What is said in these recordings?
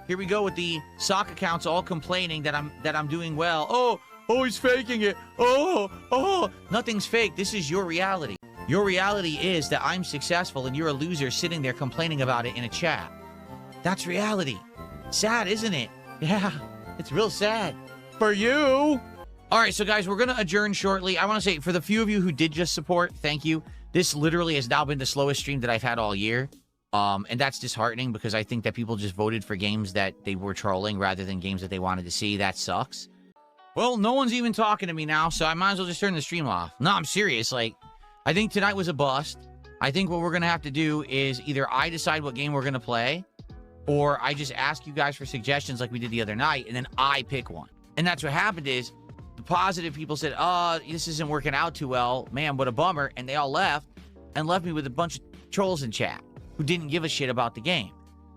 Here we go with the sock accounts all complaining that I'm doing well. Oh, he's faking it. Oh, nothing's fake. This is your reality. Your reality is that I'm successful and you're a loser sitting there complaining about it in a chat. That's reality. Sad, isn't it? Yeah, it's real sad. For you. All right, so guys, we're going to adjourn shortly. I want to say, for the few of you who did just support, thank you. This literally has now been the slowest stream that I've had all year. And that's disheartening because I think that people just voted for games that they were trolling rather than games that they wanted to see. That sucks. Well, no one's even talking to me now, so I might as well just turn the stream off. No, I'm serious. Like, I think tonight was a bust. I think what we're going to have to do is either I decide what game we're going to play, or I just ask you guys for suggestions like we did the other night, and then I pick one. And that's what happened is the positive people said, this isn't working out too well. Man, what a bummer. And they all left and left me with a bunch of trolls in chat who didn't give a shit about the game.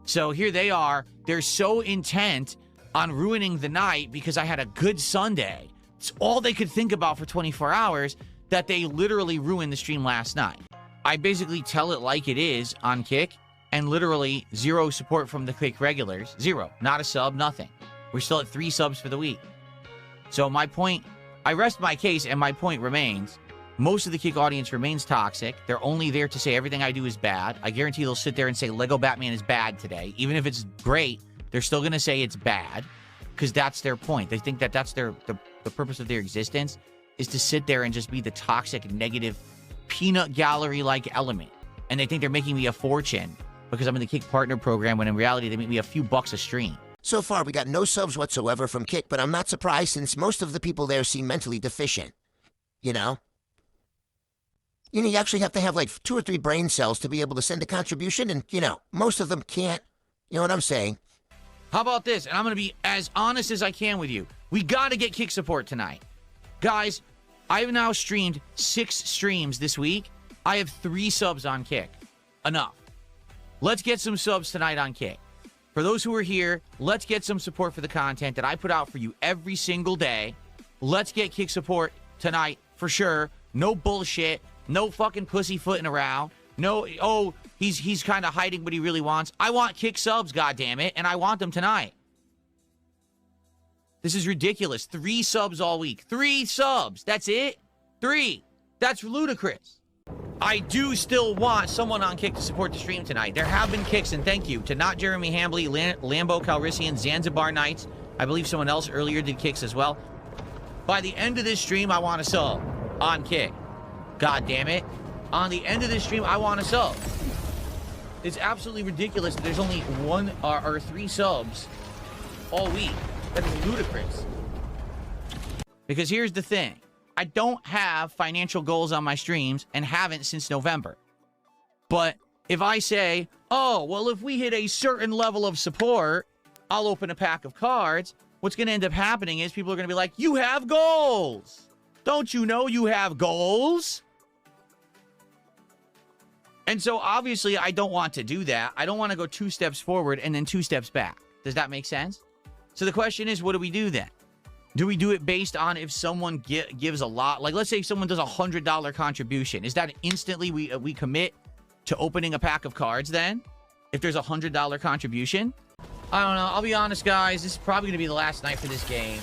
So here they are. They're so intent on ruining the night because I had a good Sunday. It's all they could think about for 24 hours that they literally ruined the stream last night. I basically tell it like it is on Kick, and literally 0 support from the Kick regulars. 0. Not a sub, nothing. We're still at 3 subs for the week. So my point, I rest my case, and my point remains. Most of the Kick audience remains toxic. They're only there to say everything I do is bad. I guarantee they'll sit there and say Lego Batman is bad today. Even if it's great, they're still going to say it's bad because that's their point. They think that that's the purpose of their existence is to sit there and just be the toxic, negative, peanut gallery-like element. And they think they're making me a fortune because I'm in the Kick Partner Program, when in reality, they make me a few bucks a stream. So far, we got no subs whatsoever from Kick, but I'm not surprised since most of the people there seem mentally deficient. You know? You actually have to have like 2 or 3 brain cells to be able to send a contribution, and, most of them can't. You know what I'm saying? How about this? And I'm going to be as honest as I can with you. We got to get Kick support tonight. Guys, I've now streamed 6 streams this week. I have 3 subs on Kick. Enough. Let's get some subs tonight on Kick. For those who are here, let's get some support for the content that I put out for you every single day. Let's get Kick support tonight for sure. No bullshit. No fucking pussyfooting around. No, he's kind of hiding what he really wants. I want Kick subs, goddammit, and I want them tonight. This is ridiculous. 3 subs all week. 3 subs. That's it? 3. That's ludicrous. I do still want someone on Kick to support the stream tonight. There have been Kicks, and thank you to Not Jeremy Hambley, Lambo Calrissian, Zanzibar Knights. I believe someone else earlier did Kicks as well. By the end of this stream, I want a sub on Kick. God damn it. On the end of this stream, I want a sub. It's absolutely ridiculous that there's only 1 or 3 subs all week. That is ludicrous. Because here's the thing. I don't have financial goals on my streams and haven't since November. But if I say, oh, well, if we hit a certain level of support, I'll open a pack of cards, what's going to end up happening is people are going to be like, you have goals. Don't you know you have goals? And so, obviously, I don't want to do that. I don't want to go 2 steps forward and then 2 steps back. Does that make sense? So the question is, what do we do then? Do we do it based on if someone gives a lot? Like, let's say someone does a $100 contribution. Is that instantly we commit to opening a pack of cards then? If there's a $100 contribution? I don't know. I'll be honest, guys. This is probably going to be the last night for this game.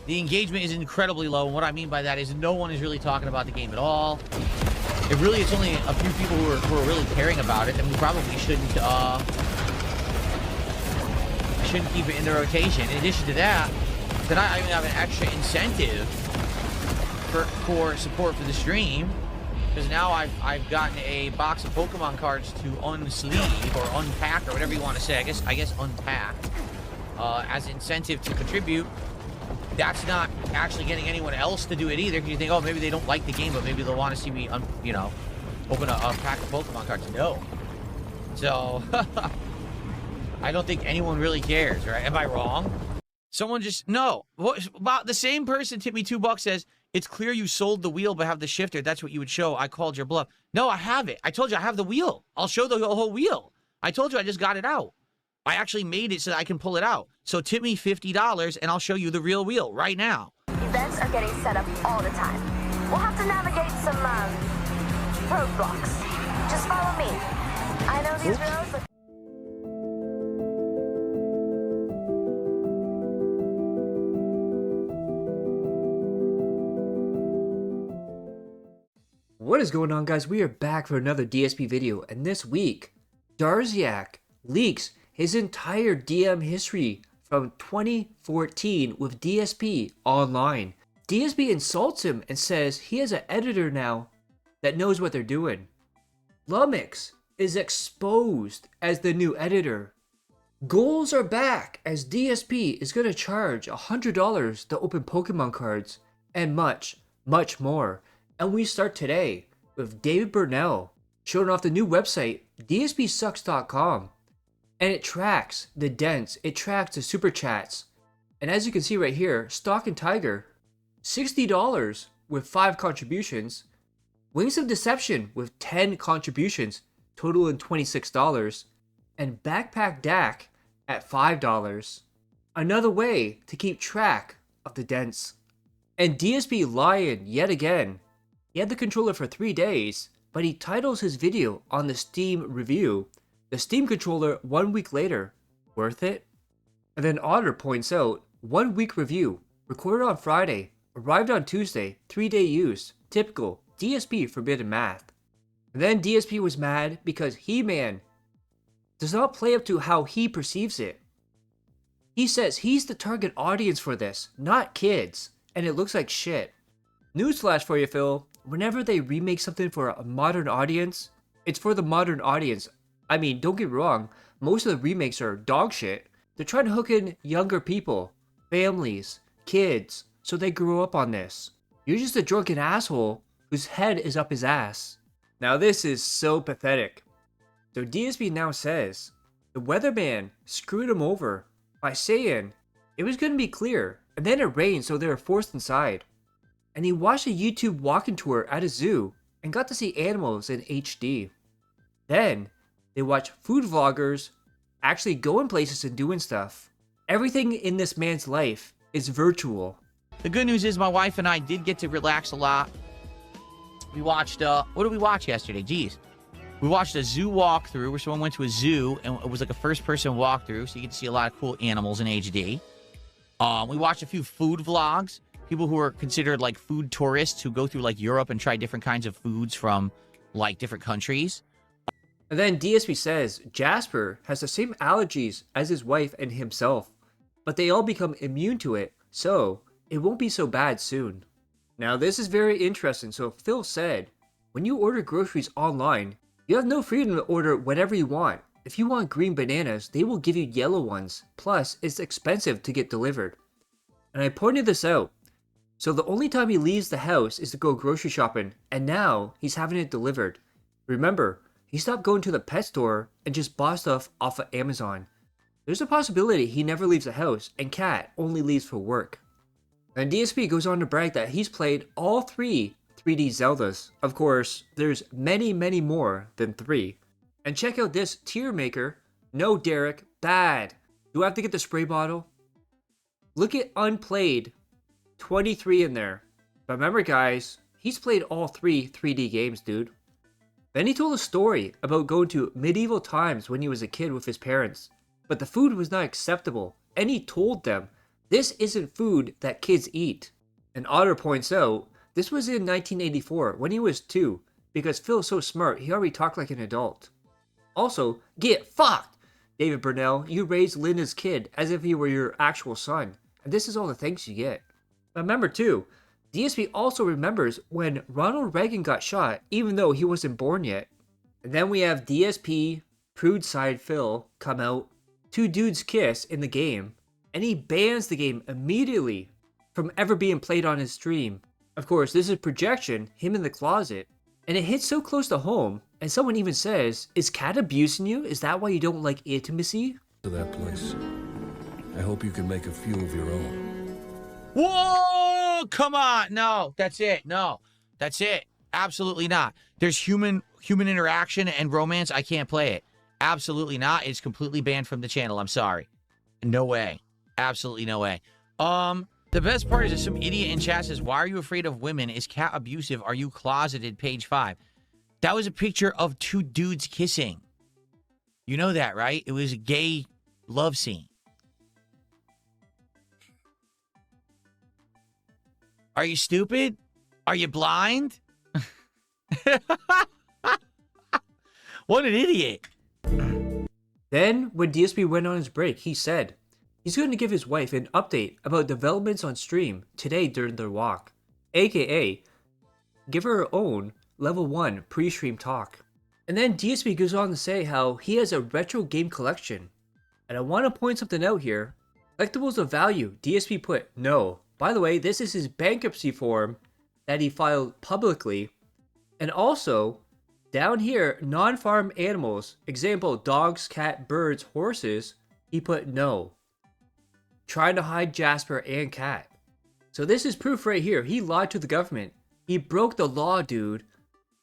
The engagement is incredibly low. And what I mean by that is no one is really talking about the game at all. If really it's only a few people who are really caring about it, then we probably shouldn't keep it in the rotation. In addition to that, then I even have an extra incentive for support for the stream, because now I've gotten a box of Pokemon cards to unsleeve or unpack or whatever you want to say. I guess unpack as incentive to contribute. That's not actually getting anyone else to do it either, because you think, oh, maybe they don't like the game, but maybe they'll want to see me, open a pack of Pokemon cards. No. So, I don't think anyone really cares, right? Am I wrong? Someone just, no. About the same person tipped me $2, says, it's clear you sold the wheel but have the shifter. That's what you would show. I called your bluff. No, I have it. I told you I have the wheel. I'll show the whole wheel. I told you I just got it out. I actually made it so that I can pull it out. So tip me $50 and I'll show you the real wheel right now. Events are getting set up all the time. We'll have to navigate some roadblocks. Just follow me. I know these roads. What is going on, guys? We are back for another DSP video, and this week, Darziak leaks his entire DM history from 2014 with DSP online. DSP insults him and says he has an editor now that knows what they're doing. Lumix is exposed as the new editor. Goals are back as DSP is going to charge $100 to open Pokemon cards, and much, much more. And we start today with David Burnell showing off the new website, DSPsucks.com. And it tracks the dents, it tracks the super chats. And as you can see right here, Stock and Tiger, $60 with 5 contributions. Wings of Deception with 10 contributions, totaling $26. And Backpack Dak at $5. Another way to keep track of the dents. And DSP lying yet again. He had the controller for 3 days, but he titles his video on the Steam review, the Steam controller 1 week later, worth it? And then Otter points out, 1 week review, recorded on Friday, arrived on Tuesday, 3-day use, typical, DSP forbidden math. And then DSP was mad because He-Man does not play up to how he perceives it. He says he's the target audience for this, not kids, and it looks like shit. Newsflash for you, Phil. Whenever they remake something for a modern audience, it's for the modern audience. I mean, don't get me wrong, most of the remakes are dog shit. They're trying to hook in younger people, families, kids, so they grow up on this. You're just a drunken asshole whose head is up his ass. Now this is so pathetic. So DSP now says, the weatherman screwed him over by saying it was going to be clear, and then it rained so they were forced inside. And he watched a YouTube walking tour at a zoo and got to see animals in HD. Then, they watched food vloggers actually going places and doing stuff. Everything in this man's life is virtual. The good news is my wife and I did get to relax a lot. We watched, what did we watch yesterday? Jeez. We watched a zoo walkthrough where someone went to a zoo and it was like a first-person walkthrough, so you get to see a lot of cool animals in HD. We watched a few food vlogs. People who are considered like food tourists who go through like Europe and try different kinds of foods from like different countries. And then DSP says Jasper has the same allergies as his wife and himself, but they all become immune to it, so it won't be so bad soon. Now this is very interesting. So Phil said, when you order groceries online, you have no freedom to order whatever you want. If you want green bananas, they will give you yellow ones. Plus, it's expensive to get delivered. And I pointed this out. So the only time he leaves the house is to go grocery shopping, and now he's having it delivered. Remember, he stopped going to the pet store and just bought stuff off of Amazon. There's a possibility he never leaves the house, and Cat only leaves for work. And DSP goes on to brag that he's played all 3 3D Zeldas. Of course, there's many, many more than 3. And check out this tier maker. No, Derek, bad. Do I have to get the spray bottle? Look at unplayed. 23 in there. But remember, guys, he's played all 3 3D games, dude. Then he told a story about going to medieval times when he was a kid with his parents. But the food was not acceptable. And he told them, this isn't food that kids eat. And Otter points out, this was in 1984 when he was 2. Because Phil's so smart, he already talked like an adult. Also, get fucked! David Burnell, you raised Linda's kid as if he were your actual son. And this is all the thanks you get. Remember too, DSP also remembers when Ronald Reagan got shot, even though he wasn't born yet. And then we have DSP, Prude Side Phil, come out, 2 dudes kiss in the game, and he bans the game immediately from ever being played on his stream. Of course, this is projection, him in the closet, and it hits so close to home, and someone even says, is Cat abusing you? Is that why you don't like intimacy? To that place. I hope you can make a few of your own. Whoa! Come on! No, that's it. No, that's it. Absolutely not. There's human interaction and romance. I can't play it. Absolutely not. It's completely banned from the channel. I'm sorry. No way. Absolutely no way. The best part is that some idiot in chat says, why are you afraid of women? Is Cat abusive? Are you closeted? Page 5. That was a picture of 2 dudes kissing. You know that, right? It was a gay love scene. Are you stupid? Are you blind? What an idiot. Then, when DSP went on his break, he said he's going to give his wife an update about developments on stream today during their walk, aka give her her own level 1 pre-stream talk. And then DSP goes on to say how he has a retro game collection. And I want to point something out here. Collectibles of value, DSP put no. By the way, this is his bankruptcy form that he filed publicly. And also, down here, non-farm animals, example, dogs, cat, birds, horses, he put no. Trying to hide Jasper and Cat. So this is proof right here. He lied to the government. He broke the law, dude.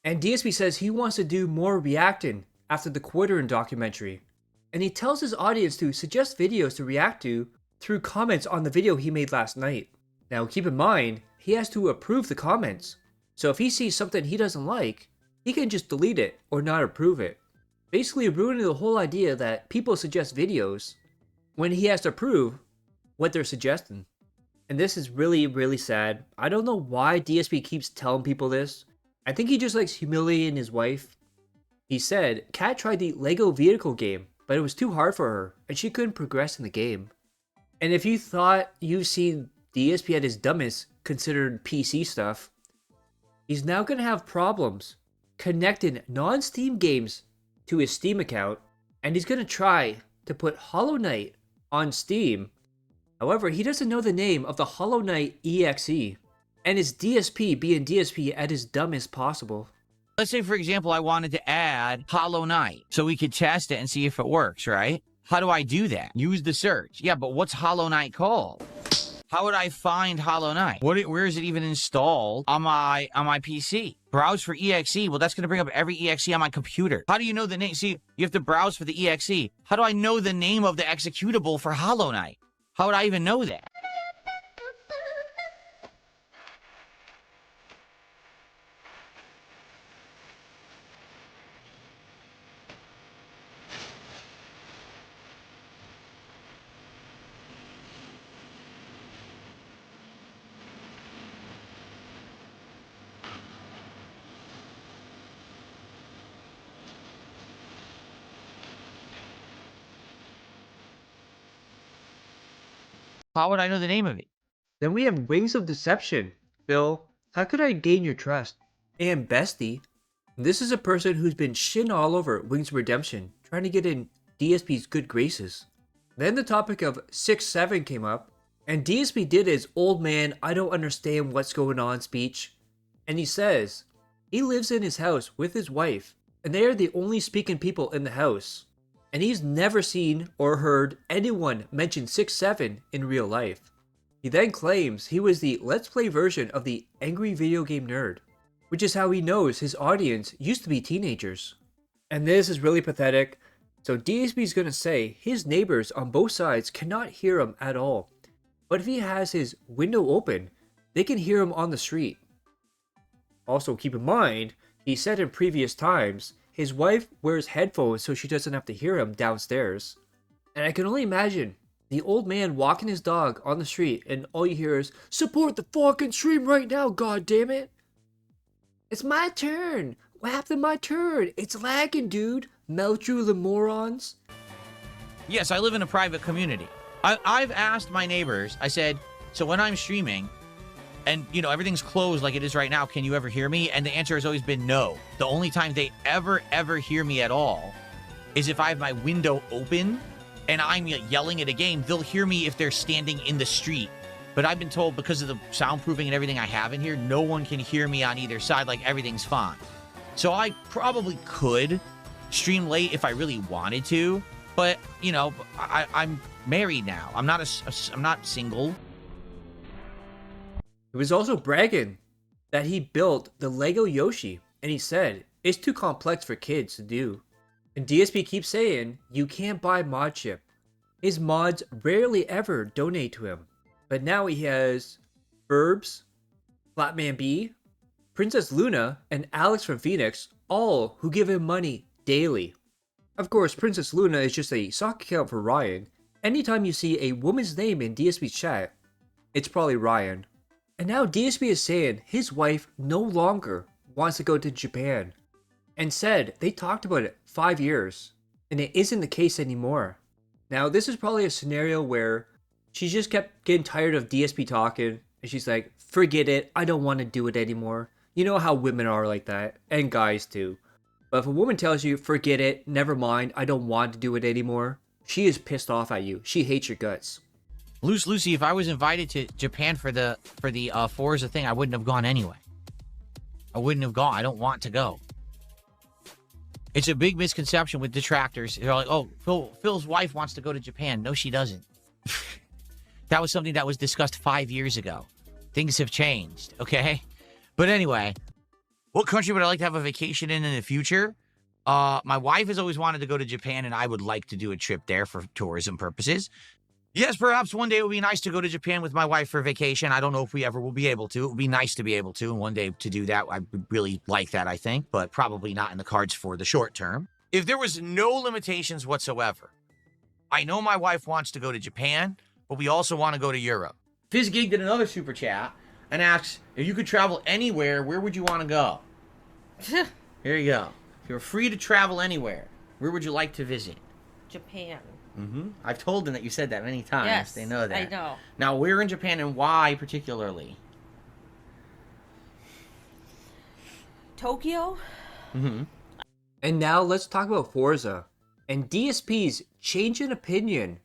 And DSP says he wants to do more reacting after the Quarterin documentary. And he tells his audience to suggest videos to react to through comments on the video he made last night. Now keep in mind, he has to approve the comments. So if he sees something he doesn't like, he can just delete it or not approve it. Basically ruining the whole idea that people suggest videos when he has to approve what they're suggesting. And this is really, really sad. I don't know why DSP keeps telling people this. I think he just likes humiliating his wife. He said, Kat tried the Lego vehicle game, but it was too hard for her, and she couldn't progress in the game. And if you thought you've seen DSP at his dumbest considered PC stuff, he's now going to have problems connecting non-Steam games to his Steam account, and he's going to try to put Hollow Knight on Steam. However, he doesn't know the name of the Hollow Knight EXE, and his DSP being DSP at his dumbest possible. Let's say, for example, I wanted to add Hollow Knight so we could test it and see if it works, right? How do I do that? Use the search. Yeah, but what's Hollow Knight called? How would I find Hollow Knight? Where is it even installed on my PC? Browse for EXE. Well, that's going to bring up every EXE on my computer. How do you know the name? See, you have to browse for the EXE. How do I know the name of the executable for Hollow Knight? How would I even know that? How would I know the name of it? Then we have Wings of Deception. Phil, how could I gain your trust? And Bestie, this is a person who's been shitting all over Wings of Redemption, trying to get in DSP's good graces. Then the topic of 6-7 came up, and DSP did his old man I don't understand what's going on speech. And he says he lives in his house with his wife, and they are the only speaking people in the house. And he's never seen or heard anyone mention 6-7 in real life. He then claims he was the Let's Play version of the Angry Video Game Nerd, which is how he knows his audience used to be teenagers. And this is really pathetic. So DSP is going to say his neighbors on both sides cannot hear him at all. But if he has his window open, they can hear him on the street. Also keep in mind, he said in previous times, his wife wears headphones so she doesn't have to hear him downstairs. And I can only imagine the old man walking his dog on the street and all you hear is, support the fucking stream right now, goddammit! It's my turn! What happened to my turn? It's lagging, dude! Melt you the morons! Yes, I live in a private community. I've asked my neighbors, I said, so when I'm streaming, and, you know, everything's closed like it is right now, can you ever hear me? And the answer has always been no. The only time they ever hear me at all is if I have my window open and I'm yelling at a game. They'll hear me if they're standing in the street. But I've been told because of the soundproofing and everything I have in here, no one can hear me on either side. Like, everything's fine. So I probably could stream late if I really wanted to. But, you know, I'm married now. I'm not single. He was also bragging that he built the Lego Yoshi, and he said it's too complex for kids to do. And DSP keeps saying you can't buy mod chip. His mods rarely ever donate to him. But now he has Burbs, Flatman B, Princess Luna, and Alex from Phoenix, all who give him money daily. Of course, Princess Luna is just a sock account for Ryan. Anytime you see a woman's name in DSP's chat, it's probably Ryan. And now DSP is saying his wife no longer wants to go to Japan and said they talked about it 5 years and it isn't the case anymore. Now, this is probably a scenario where she just kept getting tired of DSP talking and she's like, forget it, I don't want to do it anymore. You know how women are like that, and guys too. But if a woman tells you, forget it, never mind, I don't want to do it anymore, she is pissed off at you. She hates your guts. Loose Lucy, if I was invited to Japan for the Forza thing, I wouldn't have gone anyway. I wouldn't have gone. I don't want to go. It's a big misconception with detractors. They're like, oh, Phil's wife wants to go to Japan. No, she doesn't. That was something that was discussed 5 years ago. Things have changed, okay? But anyway, what country would I like to have a vacation in the future? My wife has always wanted to go to Japan, and I would like to do a trip there for tourism purposes. Yes, perhaps one day it would be nice to go to Japan with my wife for vacation. I don't know if we ever will be able to. It would be nice to be able to, and one day to do that, I would really like that, I think, but probably not in the cards for the short term. If there was no limitations whatsoever, I know my wife wants to go to Japan, but we also want to go to Europe. FizzGig did another super chat and asks, if you could travel anywhere, where would you want to go? Here you go. If you're free to travel anywhere, where would you like to visit? Japan. Mm-hmm. I've told them that you said that many times. Yes, They know that. I know. Now, where in Japan and why particularly? Tokyo? Mm-hmm. And now let's talk about Forza and DSP's change in opinion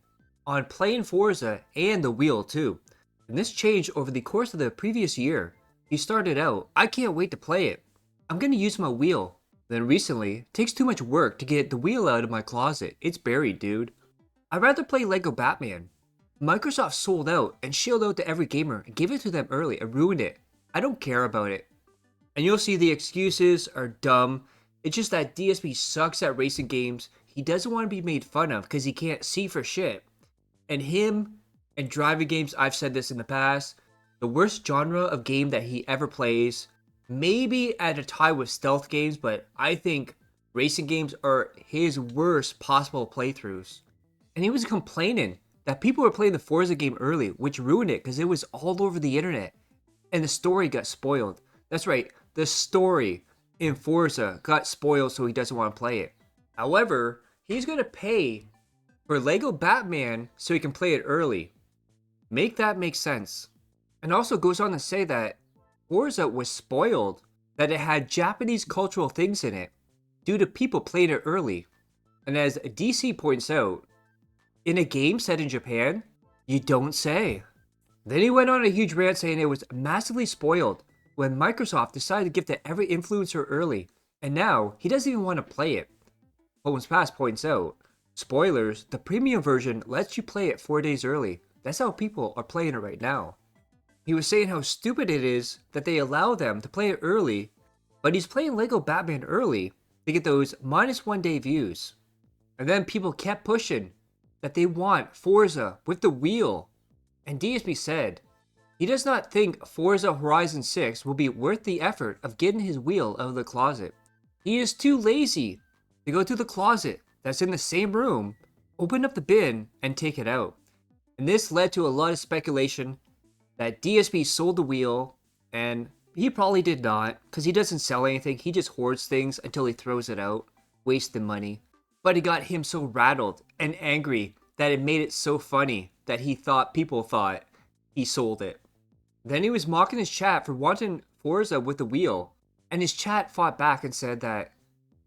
on playing Forza and the wheel too. And this changed over the course of the previous year. He started out, I can't wait to play it. I'm gonna use my wheel. Then recently, it takes too much work to get the wheel out of my closet. It's buried, dude. I'd rather play Lego Batman. Microsoft sold out and shilled out to every gamer and gave it to them early and ruined it. I don't care about it. And you'll see the excuses are dumb. It's just that DSP sucks at racing games. He doesn't want to be made fun of because he can't see for shit. And him and driving games, I've said this in the past, the worst genre of game that he ever plays. Maybe at a tie with stealth games, but I think racing games are his worst possible playthroughs. And he was complaining that people were playing the Forza game early, which ruined it because it was all over the internet. And the story got spoiled. That's right, the story in Forza got spoiled so he doesn't want to play it. However, he's going to pay for Lego Batman so he can play it early. Make that make sense. And also goes on to say that Forza was spoiled, that it had Japanese cultural things in it due to people playing it early. And as DC points out, in a game set in Japan, you don't say. Then he went on a huge rant saying it was massively spoiled when Microsoft decided to give to every influencer early, and now he doesn't even want to play it. Holmes Pass points out, spoilers, the premium version lets you play it 4 days early. That's how people are playing it right now. He was saying how stupid it is that they allow them to play it early, but he's playing Lego Batman early to get those -1 day views. And then people kept pushing that they want Forza with the wheel. And DSP said, he does not think Forza Horizon 6 will be worth the effort of getting his wheel out of the closet. He is too lazy to go to the closet that's in the same room, open up the bin, and take it out. And this led to a lot of speculation that DSP sold the wheel, and he probably did not, because he doesn't sell anything, he just hoards things until he throws it out, wasting money. But it got him so rattled and angry that it made it so funny that he thought people thought he sold it. Then he was mocking his chat for wanting Forza with the wheel, and his chat fought back and said that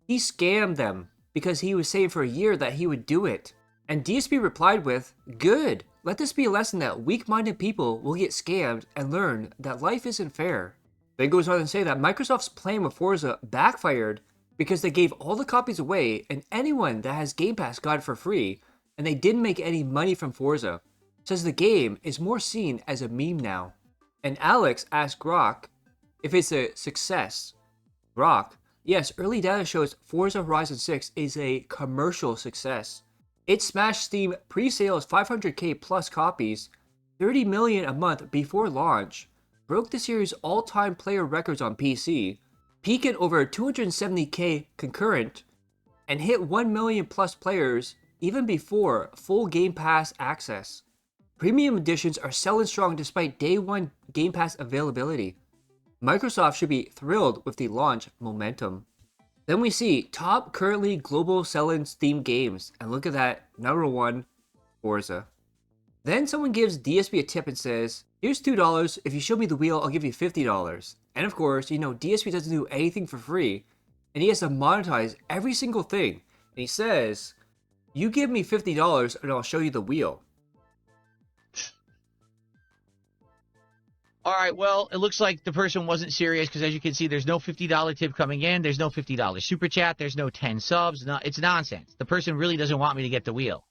he scammed them because he was saying for a year that he would do it. And DSP replied with, good, let this be a lesson that weak-minded people will get scammed and learn that life isn't fair. Then goes on to say that Microsoft's plan with Forza backfired because they gave all the copies away and anyone that has Game Pass got it for free, and they didn't make any money from Forza. Says the game is more seen as a meme now. And Alex asked Grok if it's a success. Grok, yes, early data shows Forza Horizon 6 is a commercial success. It smashed Steam pre-sales 500k plus copies, 30 million a month before launch, broke the series' all-time player records on PC, peaking over 270k concurrent, and hit 1 million plus players even before full Game Pass access. Premium editions are selling strong despite day one Game Pass availability. Microsoft should be thrilled with the launch momentum. Then we see top currently global selling Steam games, and look at that, number 1, Forza. Then someone gives DSP a tip and says, here's $2, if you show me the wheel, I'll give you $50. And of course, you know, DSP doesn't do anything for free, and he has to monetize every single thing. And he says, you give me $50 and I'll show you the wheel. All right, well, it looks like the person wasn't serious because as you can see, there's no $50 tip coming in. There's no $50 super chat. There's no 10 subs. No, it's nonsense. The person really doesn't want me to get the wheel.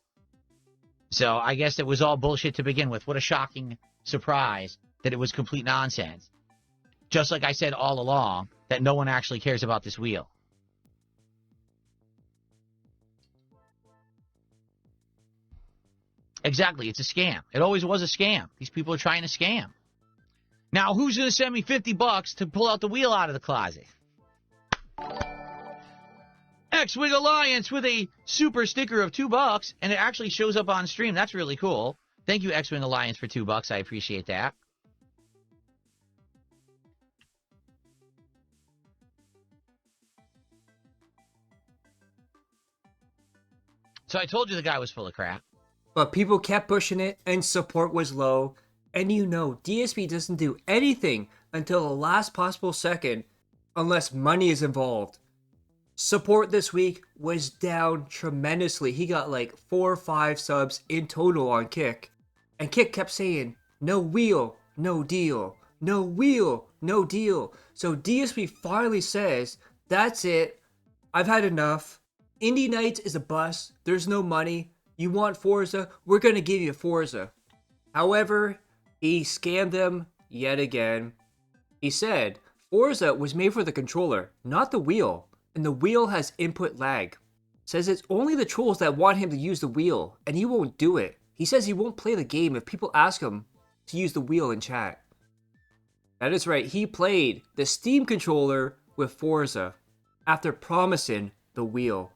So I guess it was all bullshit to begin with. What a shocking surprise that it was complete nonsense. Just like I said all along, that no one actually cares about this wheel. Exactly, it's a scam. It always was a scam. These people are trying to scam. Now, who's going to send me $50 to pull out the wheel out of the closet? X-Wing Alliance with a super sticker of $2, and it actually shows up on stream. That's really cool. Thank you, X-Wing Alliance, for $2. I appreciate that. So I told you the guy was full of crap. But people kept pushing it, and support was low. And you know, DSP doesn't do anything until the last possible second unless money is involved. Support this week was down tremendously. He got like 4 or 5 subs in total on Kick. And Kick kept saying, no wheel, no deal. No wheel, no deal. So DSP finally says, that's it. I've had enough. Indie Nights is a bust. There's no money. You want Forza? We're going to give you Forza. However, he scammed them yet again. He said, Forza was made for the controller, not the wheel. And the wheel has input lag. Says it's only the trolls that want him to use the wheel, and he won't do it. He says he won't play the game if people ask him to use the wheel in chat. That is right, he played the Steam controller with Forza after promising the wheel.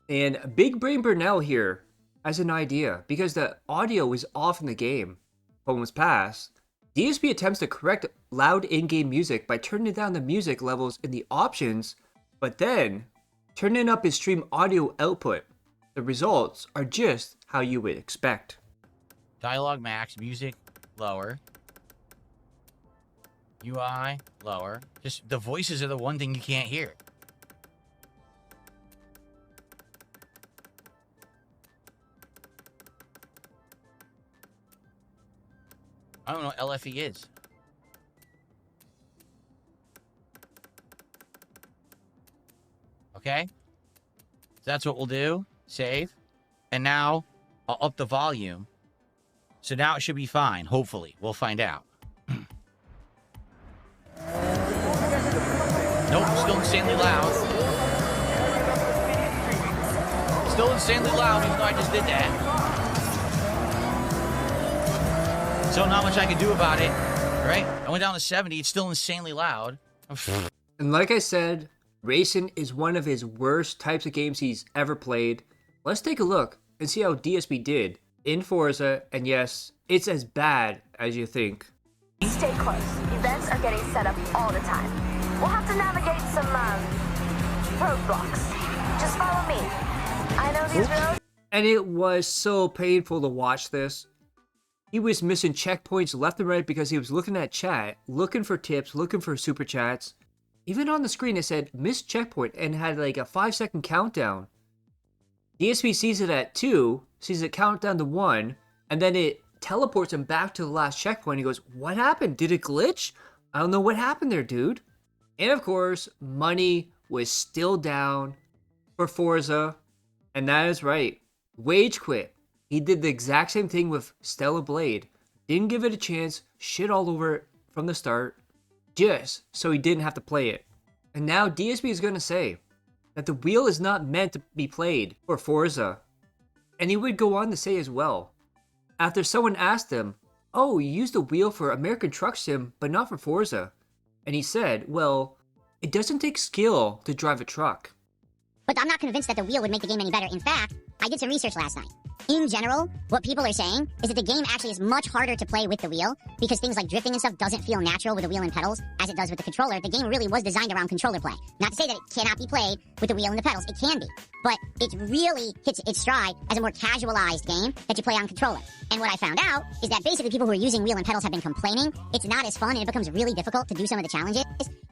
And Big Brain Burnell here has an idea, because the audio is off in the game. Moments pass. DSP attempts to correct loud in-game music by turning down the music levels in the options, but then turning up his stream audio output. The results are just how you would expect. Dialogue max, music lower. UI lower. Just the voices are the one thing you can't hear. I don't know what LFE is. So okay. So that's what we'll do. Save. And now I'll up the volume. So now it should be fine. Hopefully. We'll find out. Nope. Still insanely loud. Still insanely loud even though I just did that. So not much I can do about it, right? I went down to 70. It's still insanely loud. And like I said, racing is one of his worst types of games he's ever played. Let's take a look and see how DSP did in Forza. And yes, it's as bad as you think. Stay close. Events are getting set up all the time. We'll have to navigate some roadblocks. Just follow me. I know these roads. And it was so painful to watch this. He was missing checkpoints left and right because he was looking at chat, looking for tips, looking for super chats. Even on the screen it said missed checkpoint and had like a 5-second countdown. DSP sees it at 2, sees it count down to 1, and then it teleports him back to the last checkpoint. He goes, what happened? Did it glitch? I don't know what happened there, dude. And of course, money was still down for Forza. And that is right. Wage quit. He did the exact same thing with Stellar Blade. Didn't give it a chance, shit all over it from the start, just so he didn't have to play it. And now DSP is going to say that the wheel is not meant to be played for Forza. And he would go on to say as well, after someone asked him, oh, you used the wheel for American Truck Sim, but not for Forza. And he said, well, it doesn't take skill to drive a truck. But I'm not convinced that the wheel would make the game any better. In fact, I did some research last night. In general, what people are saying is that the game actually is much harder to play with the wheel because things like drifting and stuff doesn't feel natural with the wheel and pedals as it does with the controller. The game really was designed around controller play. Not to say that it cannot be played with the wheel and the pedals. It can be. But it really hits its stride as a more casualized game that you play on controller. And what I found out is that basically people who are using wheel and pedals have been complaining it's not as fun and it becomes really difficult to do some of the challenges.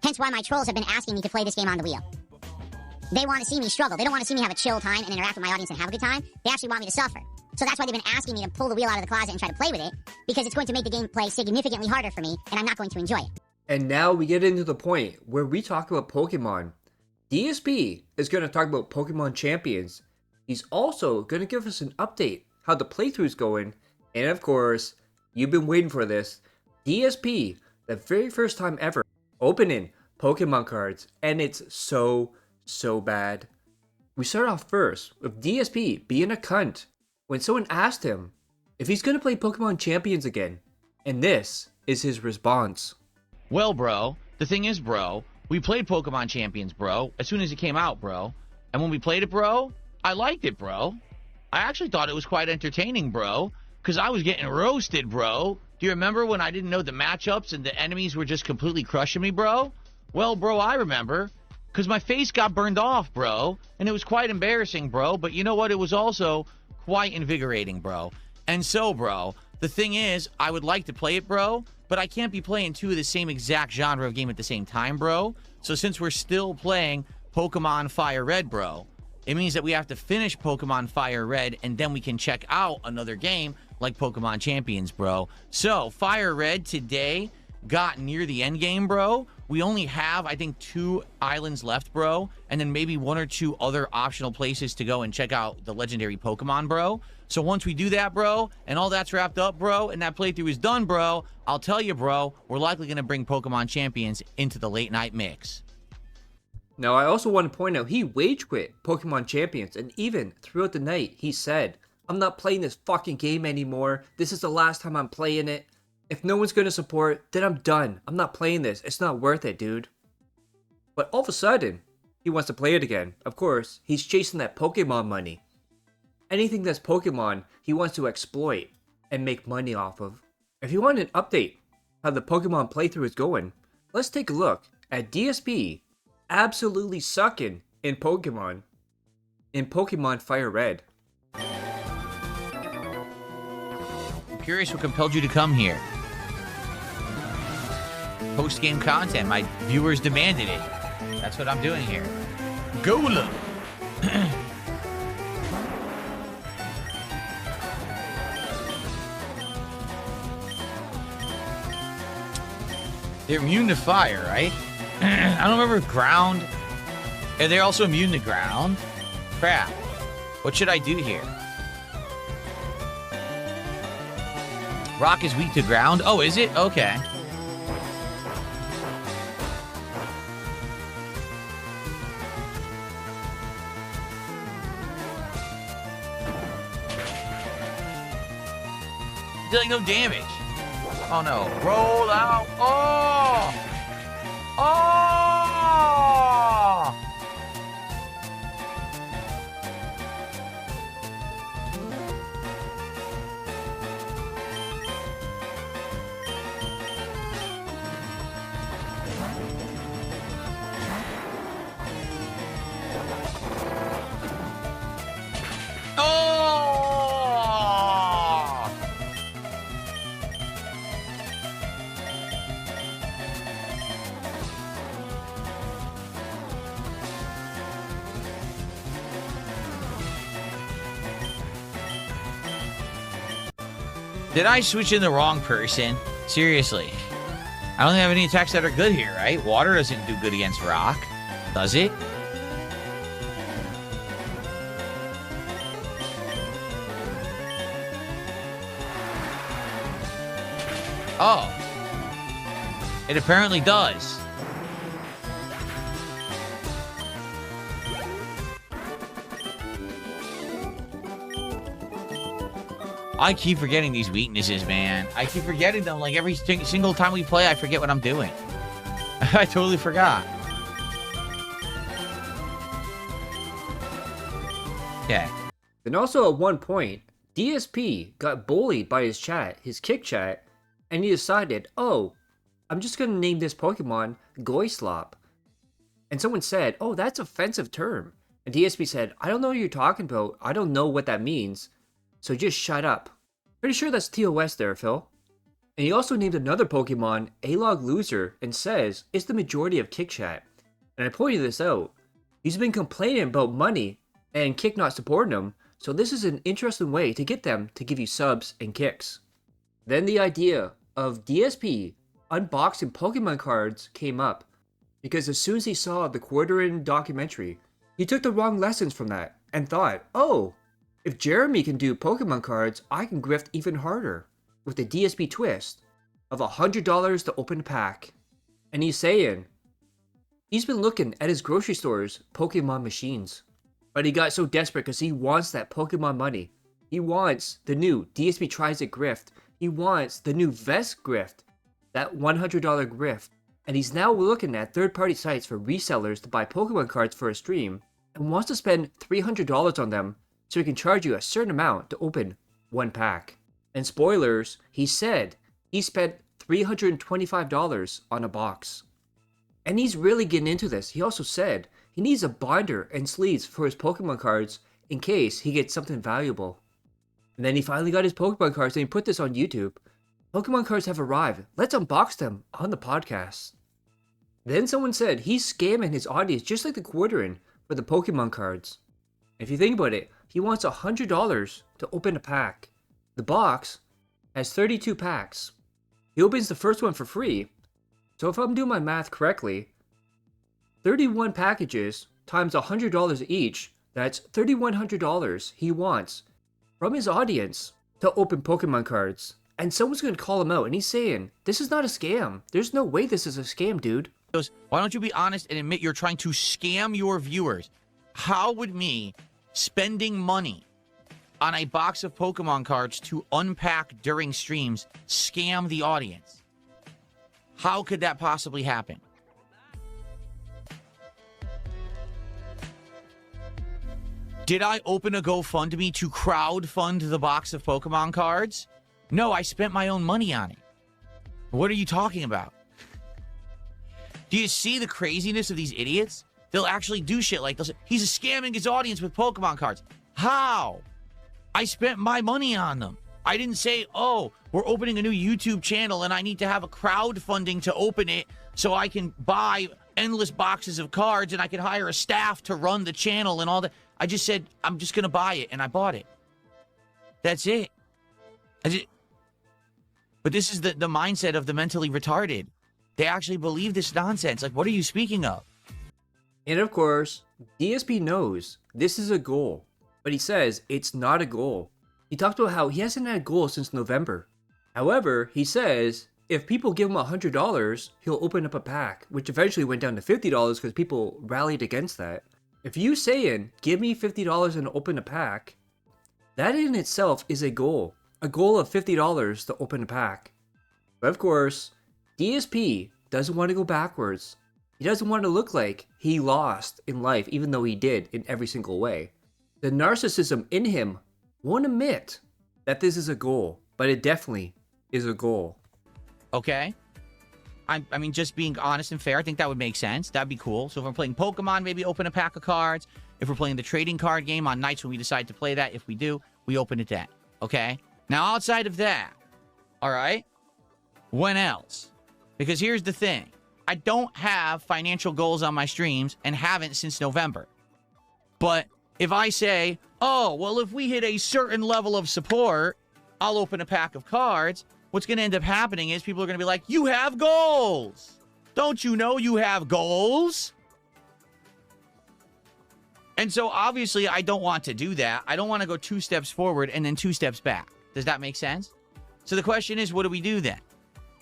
Hence why my trolls have been asking me to play this game on the wheel. They want to see me struggle. They don't want to see me have a chill time and interact with my audience and have a good time. They actually want me to suffer. So that's why they've been asking me to pull the wheel out of the closet and try to play with it, because it's going to make the gameplay significantly harder for me, and I'm not going to enjoy it. And now we get into the point where we talk about Pokemon. DSP is going to talk about Pokemon Champions. He's also going to give us an update, how the playthrough's going, and of course, you've been waiting for this, DSP, the very first time ever, opening Pokemon cards, and it's so bad. We start off first with DSP being a cunt when someone asked him if he's gonna play Pokemon Champions again, and this is his response. Well, bro, the thing is, bro, we played Pokemon Champions, bro, as soon as it came out, bro. And when we played it, bro, I liked it, bro. I actually thought it was quite entertaining, bro, because I was getting roasted, bro. Do you remember when I didn't know the matchups and the enemies were just completely crushing me, bro? Well, bro, I remember. Because my face got burned off, bro. And it was quite embarrassing, bro. But you know what? It was also quite invigorating, bro. And so, bro, the thing is, I would like to play it, bro. But I can't be playing two of the same exact genre of game at the same time, bro. So since we're still playing Pokemon Fire Red, bro, it means that we have to finish Pokemon Fire Red. And then we can check out another game like Pokemon Champions, bro. So, Fire Red today got near the end game, bro. We only have, I think, 2 islands left, bro. And then maybe 1 or 2 other optional places to go and check out the legendary Pokemon, bro. So once we do that, bro, and all that's wrapped up, bro, and that playthrough is done, bro, I'll tell you, bro, we're likely going to bring Pokemon Champions into the late night mix. Now, I also want to point out he rage quit Pokemon Champions, and even throughout the night, he said, I'm not playing this fucking game anymore. This is the last time I'm playing it. If no one's going to support, then I'm done. I'm not playing this. It's not worth it, dude. But all of a sudden, he wants to play it again. Of course, he's chasing that Pokemon money. Anything that's Pokemon, he wants to exploit and make money off of. If you want an update how the Pokemon playthrough is going, let's take a look at DSP absolutely sucking in Pokemon Fire Red. I'm curious what compelled you to come here. Post-game content. My viewers demanded it. That's what I'm doing here. Gola! They're immune to fire, right? I don't remember ground. Are they also immune to ground? Crap. What should I do here? Rock is weak to ground? Oh, is it? Okay. Dealing no damage. Oh no. Roll out. Oh! Oh! Did I switch in the wrong person? Seriously. I don't have any attacks that are good here, right? Water doesn't do good against rock. Does it? Oh. It apparently does. I keep forgetting these weaknesses, man. I keep forgetting them. Like every single time we play, I forget what I'm doing. I totally forgot. Okay. Then also at one point, DSP got bullied by his chat, his kick chat, and he decided, oh, I'm just gonna name this Pokemon Goislop. And someone said, oh, that's an offensive term. And DSP said, I don't know what you're talking about. I don't know what that means. So just shut up. Pretty sure that's TOS there, Phil. And he also named another Pokemon A-Log Loser and says it's the majority of kick chat. And I pointed this out. He's been complaining about money and Kick not supporting him, so this is an interesting way to get them to give you subs and kicks. Then the idea of DSP unboxing Pokemon cards came up, because as soon as he saw the Quarterin documentary, he took the wrong lessons from that and thought, oh, if Jeremy can do Pokemon cards, I can grift even harder with the DSP twist of $100 to open a pack. And he's saying, he's been looking at his grocery store's Pokemon machines. But he got so desperate because he wants that Pokemon money. He wants the new DSP Tries It grift. He wants the new Vest grift, that $100 grift. And he's now looking at third-party sites for resellers to buy Pokemon cards for a stream and wants to spend $300 on them so he can charge you a certain amount to open one pack. And spoilers, he said he spent $325 on a box. And he's really getting into this. He also said he needs a binder and sleeves for his Pokemon cards in case he gets something valuable. And then he finally got his Pokemon cards and he put this on YouTube. Pokemon cards have arrived. Let's unbox them on the podcast. Then someone said he's scamming his audience just like the Quarterin for the Pokemon cards. If you think about it, he wants $100 to open a pack. The box has 32 packs. He opens the first one for free. So if I'm doing my math correctly, 31 packages times $100 each, that's $3,100 he wants from his audience to open Pokemon cards. And someone's going to call him out and he's saying, this is not a scam. There's no way this is a scam, dude. Why don't you be honest and admit you're trying to scam your viewers? How would me spending money on a box of Pokemon cards to unpack during streams scam the audience? How could that possibly happen? Did I open a GoFundMe to crowdfund the box of Pokemon cards? No, I spent my own money on it. What are you talking about? Do you see the craziness of these idiots? They'll actually do shit like this. He's scamming his audience with Pokemon cards. How? I spent my money on them. I didn't say, oh, we're opening a new YouTube channel and I need to have a crowdfunding to open it so I can buy endless boxes of cards and I can hire a staff to run the channel and all that. I just said, I'm just going to buy it, and I bought it. That's it. But this is the mindset of the mentally retarded. They actually believe this nonsense. Like, what are you speaking of? And of course, DSP knows this is a goal, but he says it's not a goal. He talked about how he hasn't had a goal since November. However, he says if people give him $100, he'll open up a pack, which eventually went down to $50 because people rallied against that. If you saying, give me $50 and open a pack, that in itself is a goal of $50 to open a pack. But of course, DSP doesn't want to go backwards. He doesn't want to look like he lost in life, even though he did in every single way. The narcissism in him won't admit that this is a goal, but it definitely is a goal. Okay. I mean, just being honest and fair, I think that would make sense. That'd be cool. So if we're playing Pokemon, maybe open a pack of cards. If we're playing the trading card game on nights when we decide to play that, if we do, we open it then. Okay? Now, outside of that, all right, when else? Because here's the thing. I don't have financial goals on my streams and haven't since November. But if I say, oh, well, if we hit a certain level of support, I'll open a pack of cards, what's going to end up happening is people are going to be like, you have goals. Don't you know you have goals? And so obviously I don't want to do that. I don't want to go 2 steps forward and then 2 steps back. Does that make sense? So the question is, what do we do then?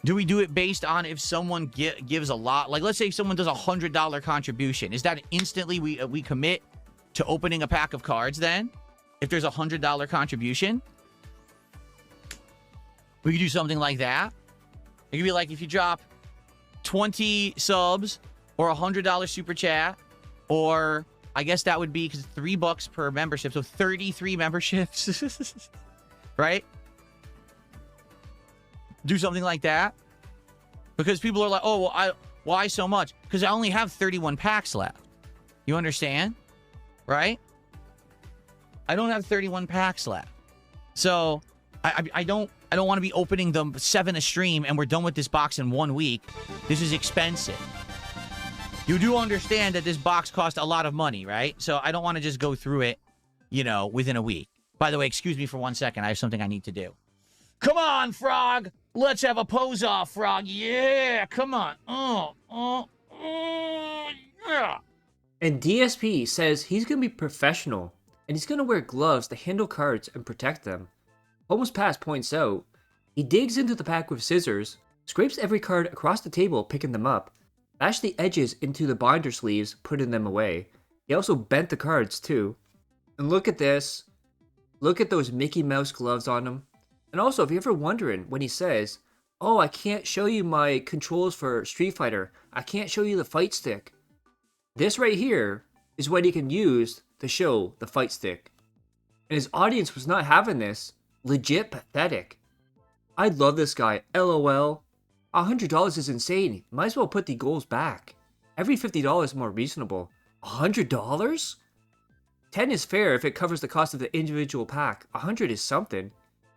Do we do it based on if someone gives a lot? Like, let's say someone does a $100 contribution. Is that instantly we commit to opening a pack of cards then? If there's a $100 contribution? We could do something like that. It could be like if you drop 20 subs or a $100 super chat, or I guess that would be because $3 per membership, so 33 memberships. right? Do something like that. Because people are like, oh, well, why so much? Because I only have 31 packs left. You understand? Right? I don't have 31 packs left. So I don't want to be opening them 7 a stream and we're done with this box in 1 week. This is expensive. You do understand that this box cost a lot of money, right? So I don't want to just go through it, you know, within a week. By the way, excuse me for 1 second. I have something I need to do. Come on, Frog. Let's have a pose off, Frog. Yeah, come on. Yeah. And DSP says he's going to be professional, and he's going to wear gloves to handle cards and protect them. Almost Past points out, he digs into the pack with scissors, scrapes every card across the table picking them up, bashed the edges into the binder sleeves putting them away. He also bent the cards too. And look at this. Look at those Mickey Mouse gloves on him. And also, if you're ever wondering when he says, oh, I can't show you my controls for Street Fighter, I can't show you the fight stick. This right here is what he can use to show the fight stick. And his audience was not having this. Legit pathetic. I love this guy, LOL. $100 is insane. Might as well put the goals back. Every $50 is more reasonable. $100? 10 is fair if it covers the cost of the individual pack. 100 is something.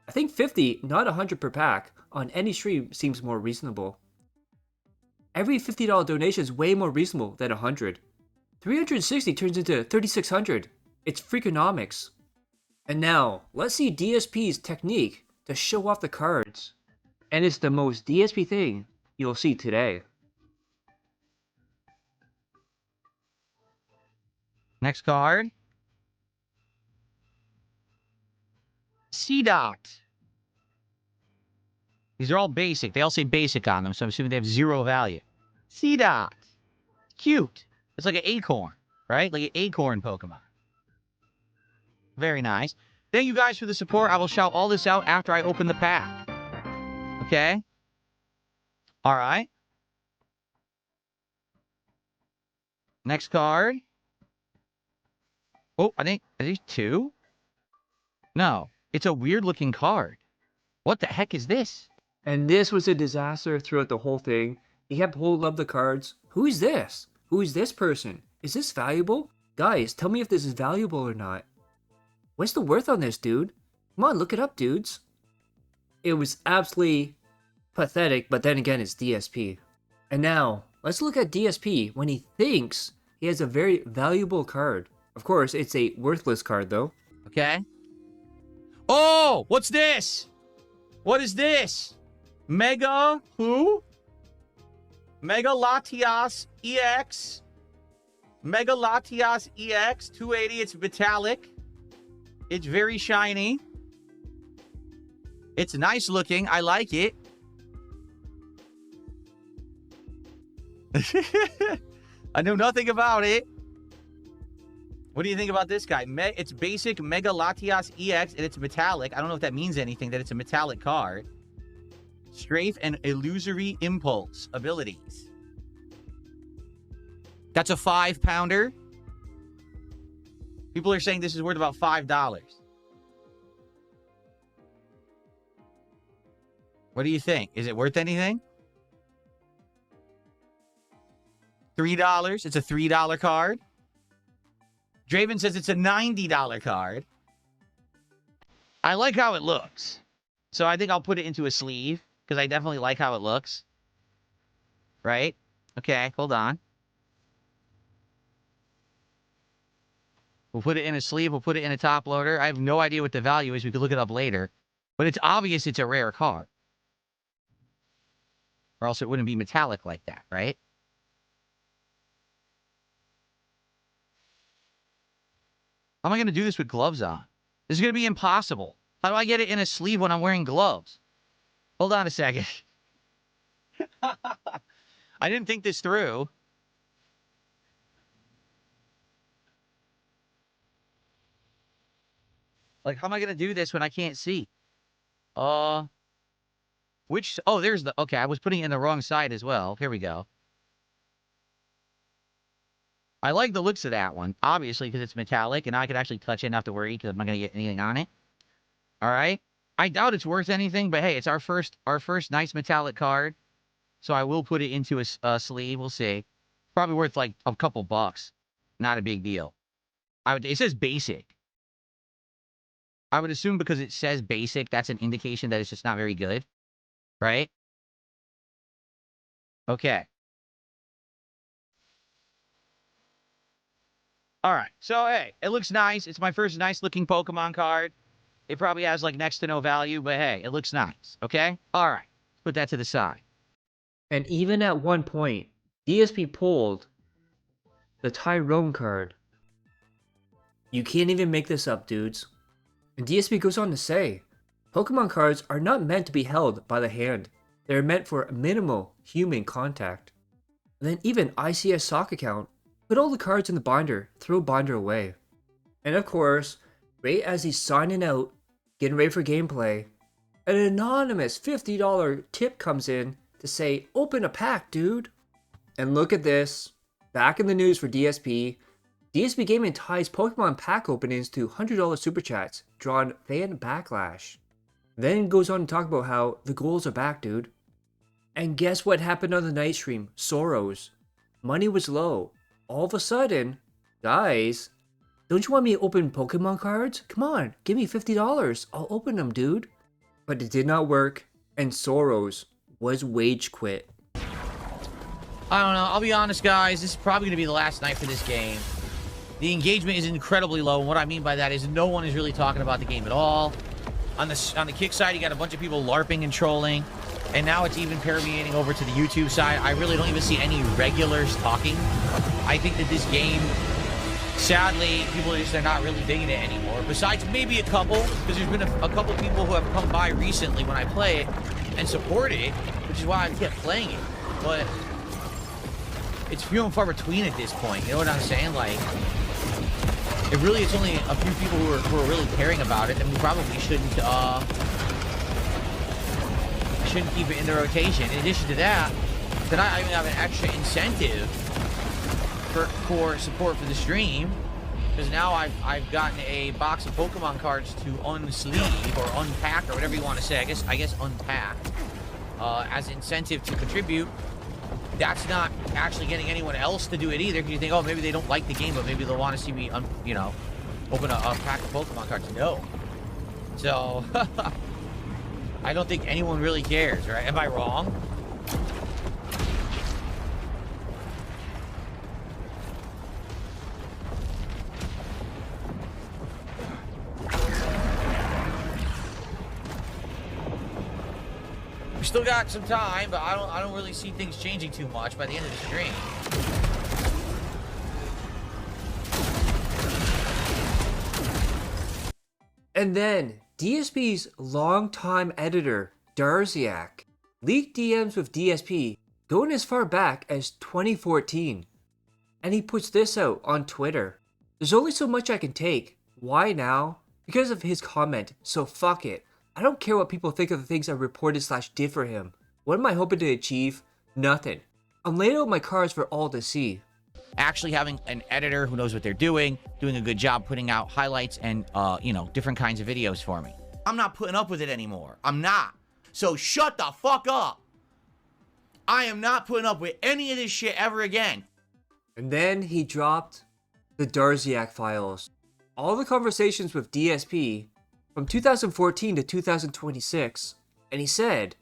I think 50, not 100 per pack, on any stream seems more reasonable. Every $50 donation is way more reasonable than 100. 360 turns into 3,600. It's freakonomics. And now, let's see DSP's technique to show off the cards. And it's the most DSP thing you'll see today. Next card. C-Dot. These are all basic. They all say basic on them, so I'm assuming they have 0 value. C-Dot. Cute. It's like an acorn, right? Like an acorn Pokemon. Very nice. Thank you guys for the support. I will shout all this out after I open the pack. Okay? All right. Next card. Oh, are these 2? No. It's a weird-looking card. What the heck is this? And this was a disaster throughout the whole thing. He kept holding up the cards. Who is this? Who is this person? Is this valuable? Guys, tell me if this is valuable or not. What's the worth on this, dude? Come on, look it up, dudes. It was absolutely pathetic, but then again, it's DSP. And now, let's look at DSP when he thinks he has a very valuable card. Of course, it's a worthless card, though. Okay. Oh, what's this? What is this? Mega who? Mega Latias EX. Mega Latias EX 280. It's metallic. It's very shiny. It's nice looking. I like it. I know nothing about it. What do you think about this guy? It's basic Mega Latias EX, and it's metallic. I don't know if that means anything, that it's a metallic card. Strafe and Illusory Impulse abilities. That's a 5-pounder. People are saying this is worth about $5. What do you think? Is it worth anything? $3. It's a $3 card. Draven says it's a $90 card. I like how it looks. So I think I'll put it into a sleeve, because I definitely like how it looks. Right? Okay, hold on. We'll put it in a sleeve. We'll put it in a top loader. I have no idea what the value is. We could look it up later. But it's obvious it's a rare card. Or else it wouldn't be metallic like that, right? How am I going to do this with gloves on? This is going to be impossible. How do I get it in a sleeve when I'm wearing gloves? Hold on a second. I didn't think this through. Like, how am I going to do this when I can't see? Which... Oh, there's the... Okay, I was putting it in the wrong side as well. Here we go. I like the looks of that one, obviously, because it's metallic, and I could actually touch it and not have to worry because I'm not going to get anything on it. All right? I doubt it's worth anything, but hey, it's our first nice metallic card. So I will put it into a sleeve. We'll see. Probably worth like a couple bucks. Not a big deal. It says basic. I would assume because it says basic, that's an indication that it's just not very good. Right? Okay. All right. So, hey, it looks nice. It's my first nice looking Pokemon card. It probably has like next to no value, but hey, it looks nice. Okay? All right. Put that to the side. And even at one point, DSP pulled the Tyrone card. You can't even make this up, dudes. And DSP goes on to say, Pokemon cards are not meant to be held by the hand. They are meant for minimal human contact. And then even ICS sock account, put all the cards in the binder, throw binder away. And of course, right as he's signing out, getting ready for gameplay, an anonymous $50 tip comes in to say, open a pack, dude. And look at this. Back in the news for DSP, DSP Gaming ties Pokemon pack openings to $100 super chats, drawing fan backlash. Then goes on to talk about how the goals are back, dude. And guess what happened on the night stream? Soros. Money was low. All of a sudden, guys, don't you want me to open Pokemon cards? Come on, give me $50. I'll open them, dude. But it did not work, and Soros was wage quit. I don't know. I'll be honest, guys. This is probably going to be the last night for this game. The engagement is incredibly low, and what I mean by that is no one is really talking about the game at all. On the kick side, you got a bunch of people LARPing and trolling, and now it's even permeating over to the YouTube side. I really don't even see any regulars talking. I think that this game, sadly, people are just, they're not really digging it anymore. Besides maybe a couple, because there's been a couple people who have come by recently when I play it and support it, which is why I kept playing it. But it's few and far between at this point. You know what I'm saying? Like, it's only a few people who are really caring about it, and we probably shouldn't keep it in the rotation. In addition to that, then I even have an extra incentive for support for the stream, because now I've gotten a box of Pokemon cards to unsleeve or unpack or whatever you want to say. I guess unpack as incentive to contribute. That's not actually getting anyone else to do it either, because you think, oh, maybe they don't like the game, but maybe they'll want to see me, open a pack of Pokemon cards. No. So, I don't think anyone really cares, right? Am I wrong? We still got some time, but I don't really see things changing too much by the end of the stream. And then, DSP's longtime editor, Darziak, leaked DMs with DSP going as far back as 2014. And he puts this out on Twitter. There's only so much I can take. Why now? Because of his comment, so fuck it. I don't care what people think of the things I reported/did for him. What am I hoping to achieve? Nothing. I'm laying out my cards for all to see. Actually having an editor who knows what they're doing a good job putting out highlights and, different kinds of videos for me. I'm not putting up with it anymore. I'm not. So shut the fuck up. I am not putting up with any of this shit ever again. And then he dropped the Darziak files. All the conversations with DSP from 2014 to 2026, and he said,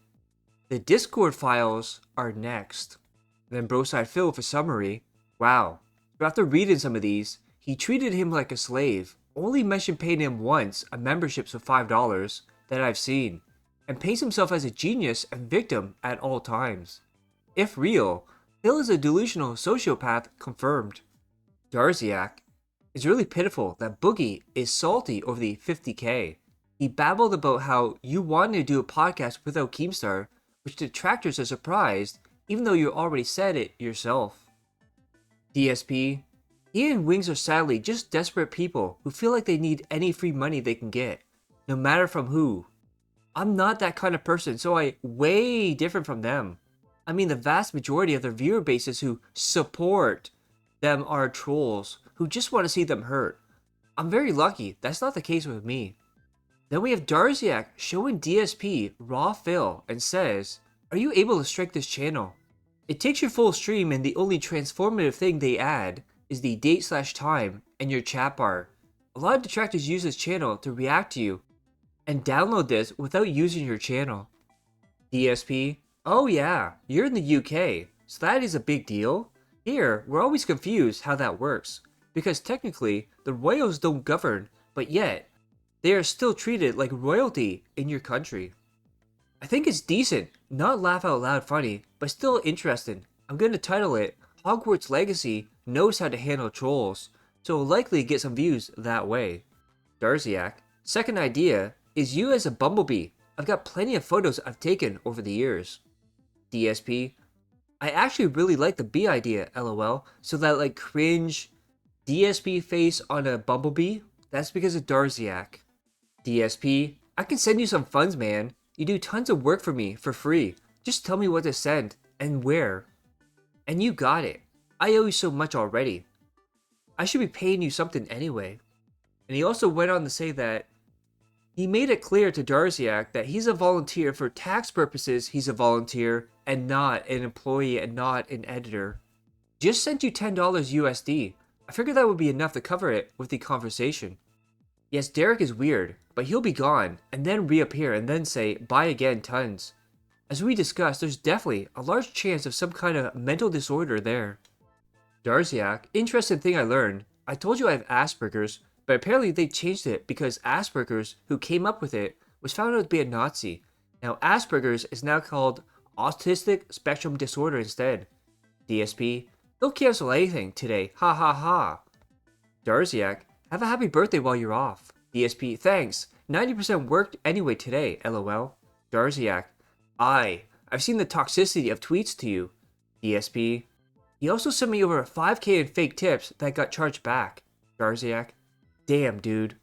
the Discord files are next. And then Broside Phil with a summary. Wow. So after reading some of these, he treated him like a slave, only mentioned paying him once a membership of $5 that I've seen, and paints himself as a genius and victim at all times. If real, Phil is a delusional sociopath confirmed. Darziak, it's really pitiful that Boogie is salty over the 50K. He babbled about how you wanted to do a podcast without Keemstar, which detractors are surprised, even though you already said it yourself. DSP, he and Wings are sadly just desperate people who feel like they need any free money they can get, no matter from who. I'm not that kind of person, so I'm way different from them. I mean, the vast majority of their viewer bases who support them are trolls who just want to see them hurt. I'm very lucky that's not the case with me. Then we have Darziak showing DSP raw fill and says, "Are you able to strike this channel?" It takes your full stream and the only transformative thing they add is the date/time and your chat bar. A lot of detractors use this channel to react to you and download this without using your channel. DSP, oh yeah, you're in the UK, so that is a big deal. Here, we're always confused how that works, because technically, the royals don't govern, but yet, they are still treated like royalty in your country. I think it's decent, not laugh out loud funny, but still interesting. I'm going to title it, Hogwarts Legacy Knows How to Handle Trolls, so we'll likely get some views that way. Darziak, second idea is you as a bumblebee. I've got plenty of photos I've taken over the years. DSP, I actually really like the bee idea, lol, so that like cringe DSP face on a bumblebee, that's because of Darziak. DSP, I can send you some funds, man. You do tons of work for me for free. Just tell me what to send and where. And you got it. I owe you so much already. I should be paying you something anyway. And he also went on to say that he made it clear to Darziak that he's a volunteer for tax purposes. He's a volunteer and not an employee and not an editor. Just sent you $10 USD. I figured that would be enough to cover it with the conversation. Yes, Derich is weird, but he'll be gone and then reappear and then say, buy again tons. As we discussed, there's definitely a large chance of some kind of mental disorder there. Darziak, interesting thing I learned. I told you I have Asperger's, but apparently they changed it because Asperger's, who came up with it, was found out to be a Nazi. Now Asperger's is now called Autistic Spectrum Disorder instead. DSP, don't cancel anything today, ha ha ha. Darziak, have a happy birthday while you're off. DSP, thanks. 90% worked anyway today, lol. Darziak, I've seen the toxicity of tweets to you. DSP, he also sent me over 5k in fake tips that got charged back. Darziak, damn dude.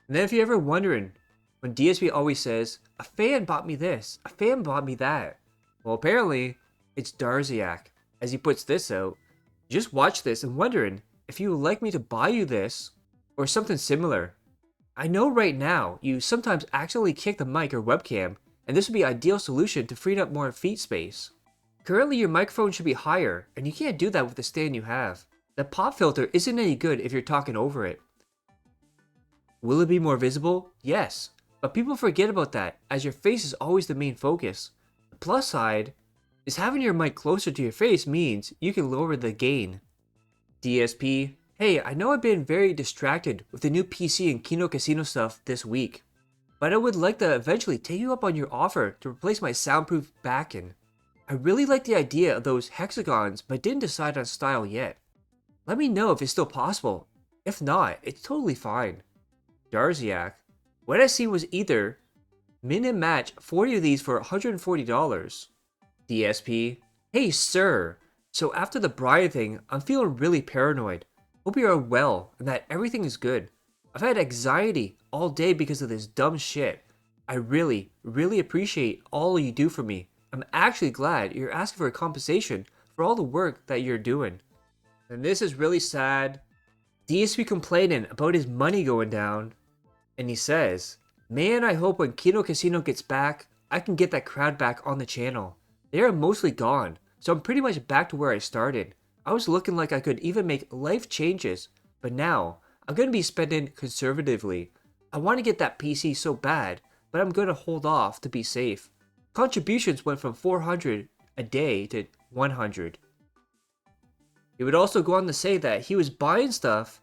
And then if you're ever wondering, when DSP always says, a fan bought me this, a fan bought me that. Well apparently, it's Darziak. As he puts this out, just watch this and wondering if you would like me to buy you this, or something similar. I know right now, you sometimes accidentally kick the mic or webcam, and this would be an ideal solution to free up more feet space. Currently your microphone should be higher, and you can't do that with the stand you have. The pop filter isn't any good if you're talking over it. Will it be more visible? Yes, but people forget about that, as your face is always the main focus. The plus side is having your mic closer to your face means you can lower the gain. DSP, hey, I know I've been very distracted with the new PC and Kino Casino stuff this week, but I would like to eventually take you up on your offer to replace my soundproof backing. I really like the idea of those hexagons, but didn't decide on style yet. Let me know if it's still possible. If not, it's totally fine. Darziak, what I see was either min and match 40 of these for $140. DSP, hey sir, so after the Brian thing, I'm feeling really paranoid. Hope you are well and that everything is good. I've had anxiety all day because of this dumb shit. I really, really appreciate all you do for me. I'm actually glad you're asking for a compensation for all the work that you're doing. And this is really sad. DSP complaining about his money going down. And he says, man, I hope when Kino Casino gets back, I can get that crowd back on the channel. They are mostly gone, so I'm pretty much back to where I started. I was looking like I could even make life changes, but now I'm going to be spending conservatively. I want to get that PC so bad, but I'm going to hold off to be safe. Contributions went from 400 a day to 100. He would also go on to say that he was buying stuff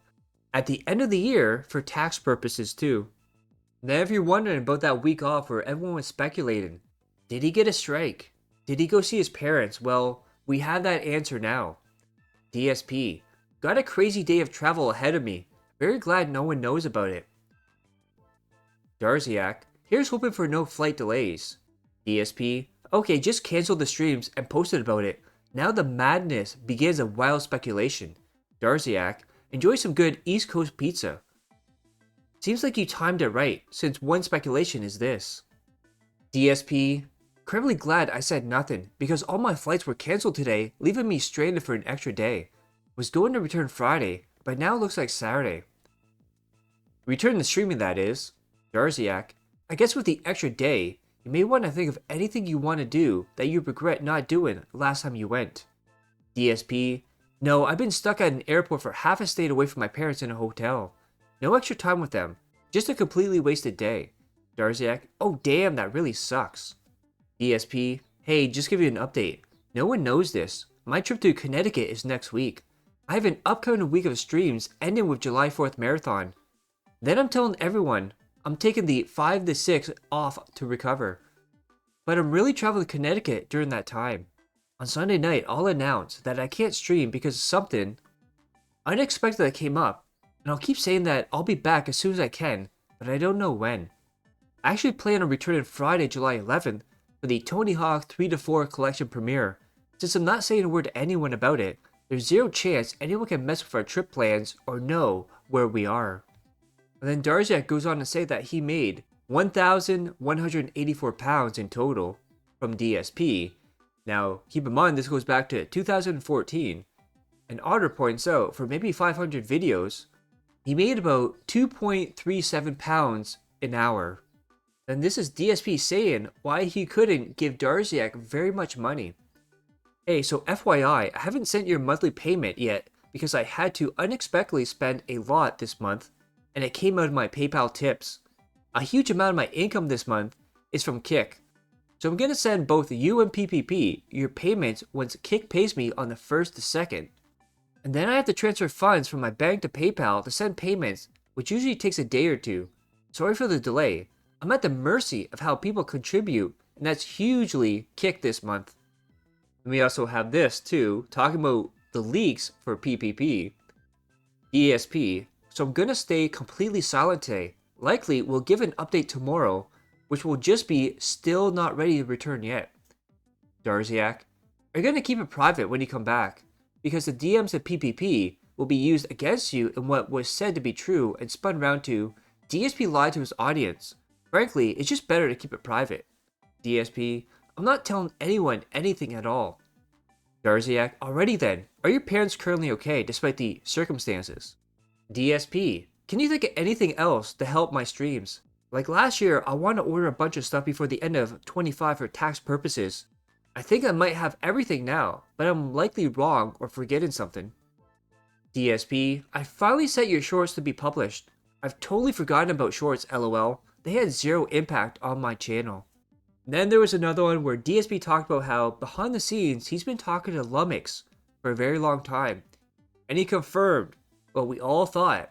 at the end of the year for tax purposes too. Now if you're wondering about that week off where everyone was speculating, did he get a strike? Did he go see his parents? Well, we have that answer now. DSP, got a crazy day of travel ahead of me. Very glad no one knows about it. Darziak, here's hoping for no flight delays. DSP, okay, just cancel the streams and posted about it. Now the madness begins a wild speculation. Darziak, enjoy some good East Coast pizza. Seems like you timed it right, since one speculation is this. DSP, incredibly glad I said nothing, because all my flights were cancelled today, leaving me stranded for an extra day. Was going to return Friday, but now looks like Saturday. Return to streaming, that is. Darziak, I guess with the extra day, you may want to think of anything you want to do that you regret not doing last time you went. DSP, no, I've been stuck at an airport for half a state away from my parents in a hotel. No extra time with them, just a completely wasted day. Darziak, oh damn, that really sucks. DSP, hey, just give you an update. No one knows this. My trip to Connecticut is next week. I have an upcoming week of streams ending with July 4th marathon. Then I'm telling everyone I'm taking the 5 to 6 off to recover. But I'm really traveling to Connecticut during that time. On Sunday night, I'll announce that I can't stream because of something unexpected that came up, and I'll keep saying that I'll be back as soon as I can, but I don't know when. I actually plan on returning Friday, July 11th for the Tony Hawk 3 to 4 collection premiere. Since I'm not saying a word to anyone about it, there's zero chance anyone can mess with our trip plans or know where we are. And then Darziak goes on to say that he made 1,184 pounds in total from DSP. Now, keep in mind this goes back to 2014. And Otter points out, for maybe 500 videos, he made about 2.37 pounds an hour. And this is DSP saying why he couldn't give Darziak very much money. Hey, so FYI, I haven't sent your monthly payment yet because I had to unexpectedly spend a lot this month, and it came out of my PayPal tips. A huge amount of my income this month is from Kick. So I'm gonna send both you and PPP your payments once Kick pays me on the 1st to 2nd. And then I have to transfer funds from my bank to PayPal to send payments, which usually takes a day or two. Sorry for the delay. I'm at the mercy of how people contribute, and that's hugely Kick this month. And we also have this too, talking about the leaks for PPP. DSP, so I'm gonna stay completely silent today. Likely we'll give an update tomorrow, which will just be still not ready to return yet. Darziak, are you gonna keep it private when you come back? Because the DMs of PPP will be used against you in what was said to be true and spun round to DSP lied to his audience. Frankly, it's just better to keep it private. DSP, I'm not telling anyone anything at all. Darziak, alrighty then. Are your parents currently okay despite the circumstances? DSP, can you think of anything else to help my streams? Like last year, I want to order a bunch of stuff before the end of 25 for tax purposes. I think I might have everything now, but I'm likely wrong or forgetting something. DSP, I finally set your shorts to be published. I've totally forgotten about shorts, lol. They had zero impact on my channel. Then there was another one where DSP talked about how behind the scenes he's been talking to Lummox for a very long time. And he confirmed what we all thought,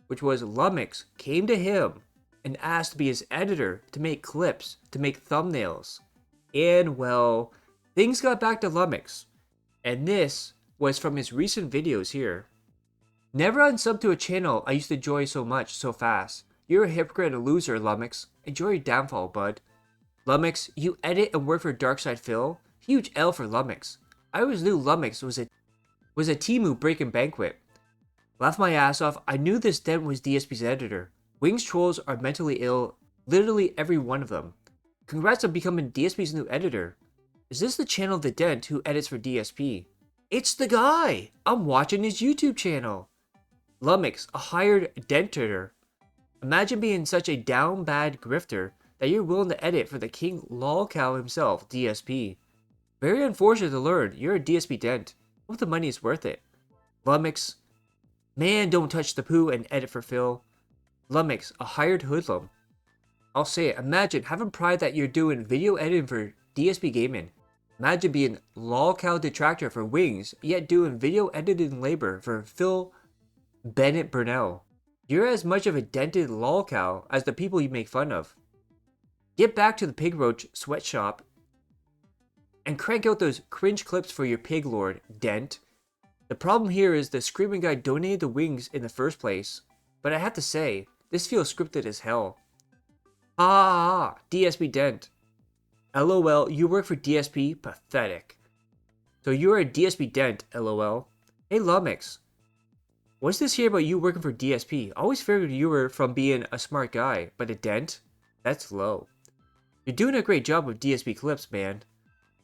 which was Lummox came to him and asked to be his editor to make clips, to make thumbnails. And well, things got back to Lummox. And this was from his recent videos here. Never unsub to a channel I used to enjoy so much so fast. You're a hypocrite and a loser, Lummox. Enjoy your downfall, bud. Lummox, you edit and work for Darkside Phil? Huge L for Lummox. I always knew Lummox was a Temu breaking banquet. Laughed my ass off, I knew this dent was DSP's editor. Wings trolls are mentally ill, literally every one of them. Congrats on becoming DSP's new editor. Is this the channel of the Dent who edits for DSP? It's the guy! I'm watching his YouTube channel. Lummox, a hired dentator. Imagine being such a down bad grifter that you're willing to edit for the king lolcow himself, DSP. Very unfortunate to learn you're a DSP dent. Hope the money is worth it. Lummox, man, don't touch the poo and edit for Phil. Lummox, a hired hoodlum. I'll say it, imagine having pride that you're doing video editing for DSP Gaming. Imagine being lolcow detractor for Wings, yet doing video editing labor for Phil Bennett Burnell. You're as much of a dented lolcow as the people you make fun of. Get back to the pig roach sweatshop and crank out those cringe clips for your pig lord, Dent. The problem here is the screaming guy donated the wings in the first place, but I have to say, this feels scripted as hell. Ah, DSP Dent. LOL, you work for DSP? Pathetic. So you're a DSP Dent, LOL. Hey Lummox, what's this here about you working for DSP? Always figured you were from being a smart guy, but a dent? That's low. You're doing a great job with DSP clips, man.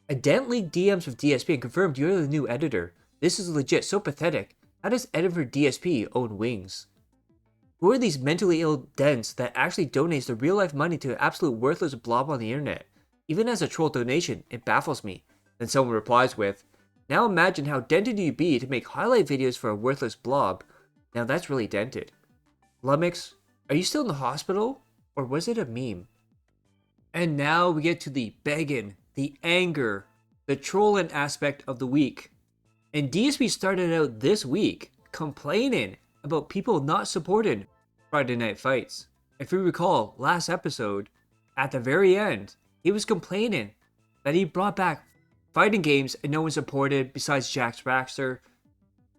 A dent leaked DMs with DSP and confirmed you're the new editor. This is legit so pathetic. How does editor for DSP own Wings? Who are these mentally ill dents that actually donates the real life money to an absolute worthless blob on the internet? Even as a troll donation, it baffles me. Then someone replies with, now imagine how dented you'd be to make highlight videos for a worthless blob. Now that's really dented. Lumix, are you still in the hospital? Or was it a meme? And now we get to the begging, the anger, the trolling aspect of the week. And DSP started out this week complaining about people not supporting Friday Night Fights. If you recall, last episode, at the very end, he was complaining that he brought back fighting games and no one supported besides Jax Baxter,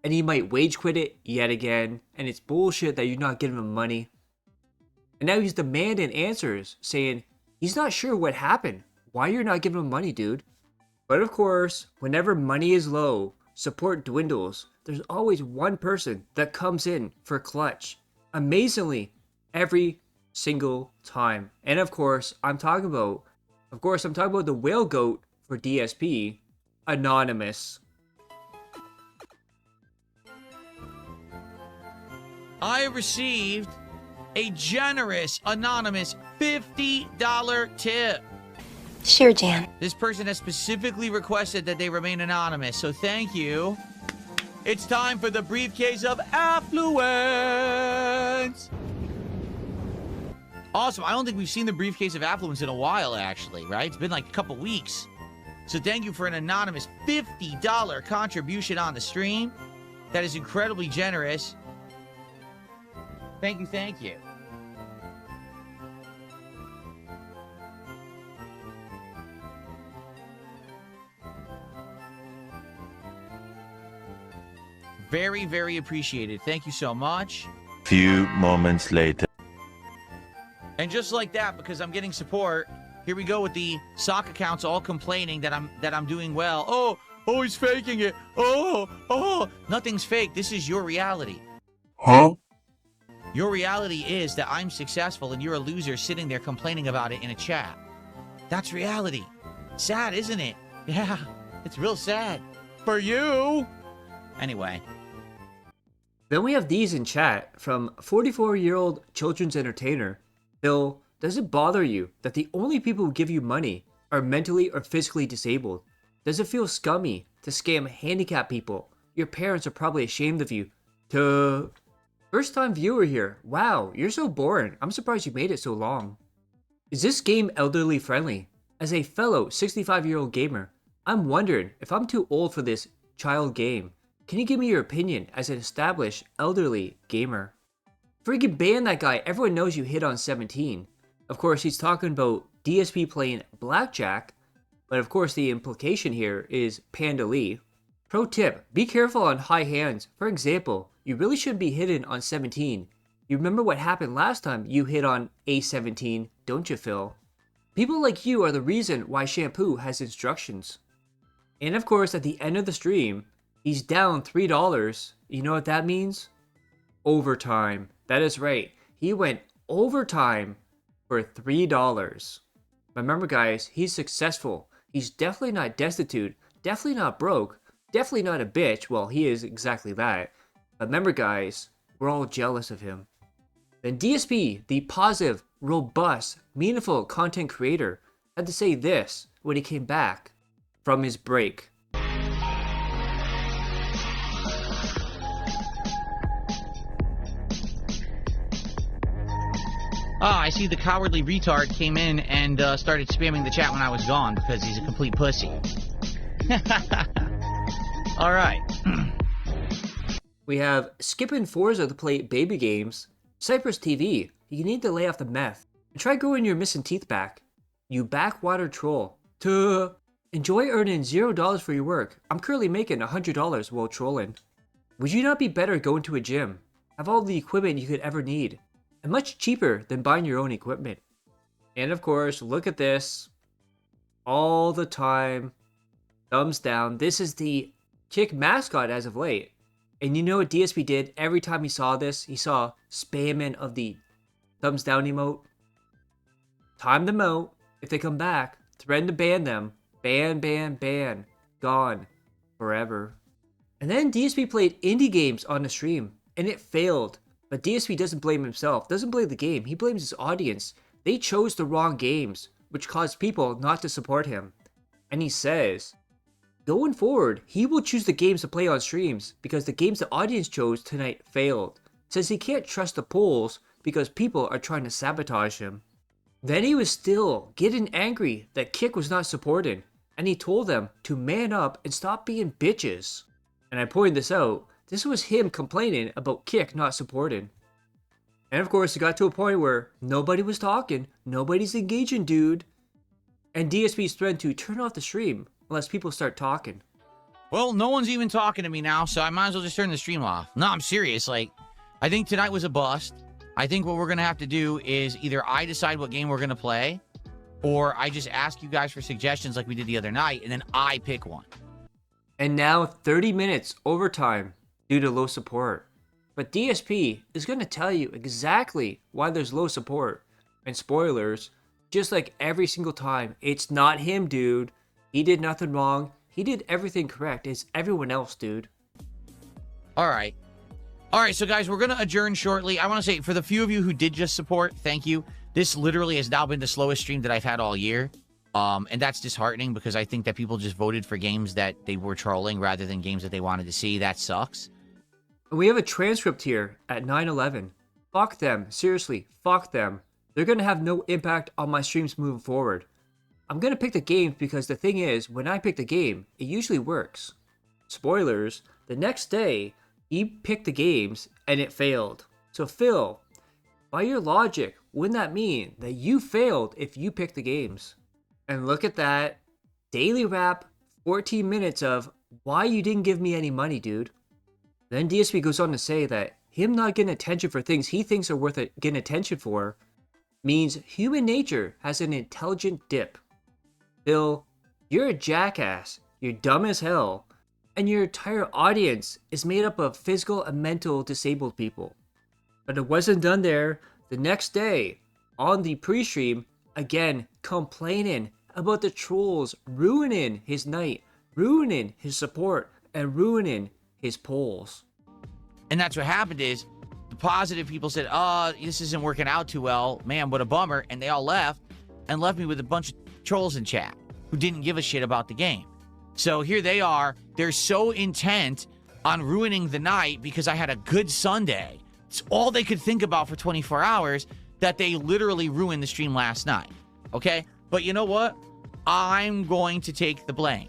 and he might wage quit it yet again, and it's bullshit that you're not giving him money. And now he's demanding answers, saying he's not sure what happened, why you're not giving him money, dude. But of course, whenever money is low, support dwindles, there's always one person that comes in for clutch. Amazingly, every single time. And of course, I'm talking about the whale goat for DSP, Anonymous. I received a generous anonymous $50 tip. Sure, Jan. This person has specifically requested that they remain anonymous, so thank you. It's time for the briefcase of affluence. Awesome. I don't think we've seen the briefcase of affluence in a while, actually, right? It's been like a couple weeks. So thank you for an anonymous $50 contribution on the stream. That is incredibly generous. Thank you, thank you. Very, very appreciated. Thank you so much. Few moments later. And just like that, because I'm getting support, here we go with the sock accounts all complaining that I'm doing well. Oh, he's faking it. Oh, nothing's fake. This is your reality. Huh? Your reality is that I'm successful and you're a loser sitting there complaining about it in a chat. That's reality. Sad, isn't it? Yeah, it's real sad. For you. Anyway. Then we have these in chat from 44-year-old children's entertainer. Bill, does it bother you that the only people who give you money are mentally or physically disabled? Does it feel scummy to scam handicapped people? Your parents are probably ashamed of you. First time viewer here. Wow, you're so boring. I'm surprised you made it so long. Is this game elderly friendly? As a fellow 65-year-old gamer, I'm wondering if I'm too old for this child game. Can you give me your opinion as an established elderly gamer? Freaking ban that guy. Everyone knows you hit on 17. Of course, he's talking about DSP playing blackjack, but of course the implication here is Panda Lee. Pro tip, be careful on high hands. For example, you really shouldn't be hitting on 17. You remember what happened last time you hit on A17, don't you, Phil? People like you are the reason why shampoo has instructions. And of course, at the end of the stream, he's down $3. You know what that means? Overtime. That is right. He went overtime for $3. Remember, guys, he's successful. He's definitely not destitute, definitely not broke, definitely not a bitch. Well, he is exactly that. But remember, guys, we're all jealous of him. Then DSP, the positive, robust, meaningful content creator, had to say this when he came back from his break. I see the cowardly retard came in and started spamming the chat when I was gone because he's a complete pussy. All right. We have skipping Forza to play baby games. Cypress TV, you need to lay off the meth. And try growing your missing teeth back. You backwater troll. Enjoy earning $0 for your work. I'm currently making $100 while trolling. Would you not be better going to a gym? Have all the equipment you could ever need. And much cheaper than buying your own equipment. And of course, look at this. All the time. Thumbs down. This is the Kick mascot as of late. And you know what DSP did every time he saw this? He saw spamming of the thumbs down emote. Time them out. If they come back, threaten to ban them. Ban, ban, ban. Gone. Forever. And then DSP played indie games on the stream. And it failed. But DSP doesn't blame himself, doesn't blame the game. He blames his audience. They chose the wrong games, which caused people not to support him. And he says, going forward, he will choose the games to play on streams because the games the audience chose tonight failed. Says he can't trust the polls because people are trying to sabotage him. Then he was still getting angry that Kick was not supported, and he told them to man up and stop being bitches. And I pointed this out, this was him complaining about Kick not supported. And of course, it got to a point where nobody was talking, nobody's engaging, dude. And DSP's threatened to turn off the stream unless people start talking. Well, no one's even talking to me now, so I might as well just turn the stream off. No, I'm serious. Like, I think tonight was a bust. I think what we're going to have to do is either I decide what game we're going to play, or I just ask you guys for suggestions like we did the other night, and then I pick one. And now 30 minutes overtime due to low support. But DSP is going to tell you exactly why there's low support. And spoilers, just like every single time, it's not him, dude. He did nothing wrong. He did everything correct. It's everyone else, dude. All right. All right, so guys, we're going to adjourn shortly. I want to say, for the few of you who did just support, thank you. This literally has now been the slowest stream that I've had all year. And that's disheartening because I think that people just voted for games that they were trolling rather than games that they wanted to see. That sucks. We have a transcript here at 9:11. Fuck them. Seriously, fuck them. They're going to have no impact on my streams moving forward. I'm going to pick the games because the thing is, when I pick the game, it usually works. Spoilers, the next day, he picked the games and it failed. So Phil, by your logic, wouldn't that mean that you failed if you picked the games? And look at that. Daily wrap, 14 minutes of why you didn't give me any money, dude. Then DSP goes on to say that him not getting attention for things he thinks are worth getting attention for means human nature has an intelligent dip. Phil, you're a jackass, you're dumb as hell, and your entire audience is made up of physical and mental disabled people. But it wasn't done there. The next day, on the pre-stream, again complaining about the trolls ruining his night, ruining his support, and ruining his polls. And that's what happened is the positive people said, oh, this isn't working out too well. Man, what a bummer. And they all left and left me with a bunch of trolls in chat who didn't give a shit about the game. So here they are. They're so intent on ruining the night because I had a good Sunday. It's all they could think about for 24 hours that they literally ruined the stream last night. Okay? But you know what? I'm going to take the blame.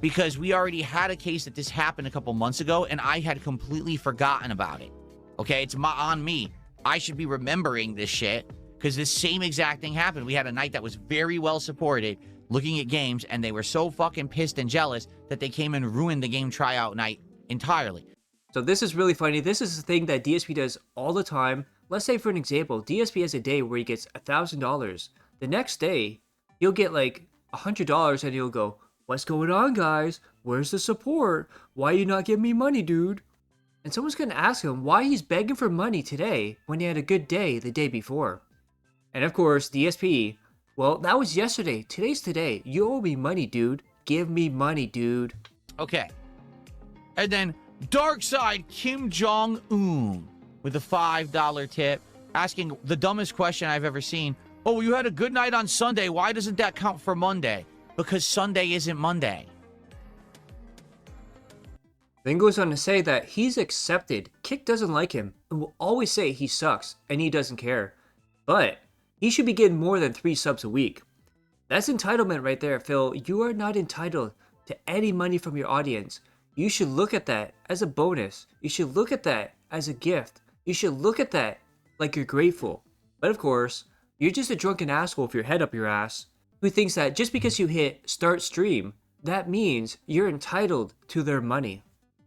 Because we already had a case that this happened a couple months ago, and I had completely forgotten about it. Okay? It's on me. I should be remembering this shit, because this same exact thing happened. We had a night that was very well supported, looking at games, and they were so fucking pissed and jealous that they came and ruined the game tryout night entirely. So this is really funny. This is the thing that DSP does all the time. Let's say, for an example, DSP has a day where he gets $1,000. The next day, he'll get like $100, and he'll go, what's going on, guys? Where's the support? Why you not giving me money, dude? And someone's going to ask him why he's begging for money today when he had a good day the day before. And of course, DSP, well, that was yesterday. Today's today. You owe me money, dude. Give me money, dude. Okay. And then Darkside Kim Jong-un with a $5 tip, asking the dumbest question I've ever seen. Oh, you had a good night on Sunday. Why doesn't that count for Monday? Because Sunday isn't Monday. Then goes on to say that he's accepted. Kick doesn't like him and will always say he sucks and he doesn't care. But he should be getting more than 3 subs a week. That's entitlement right there, Phil. You are not entitled to any money from your audience. You should look at that as a bonus. You should look at that as a gift. You should look at that like you're grateful. But of course, you're just a drunken asshole with your head up your ass who thinks that just because you hit start stream, that means you're entitled to their money.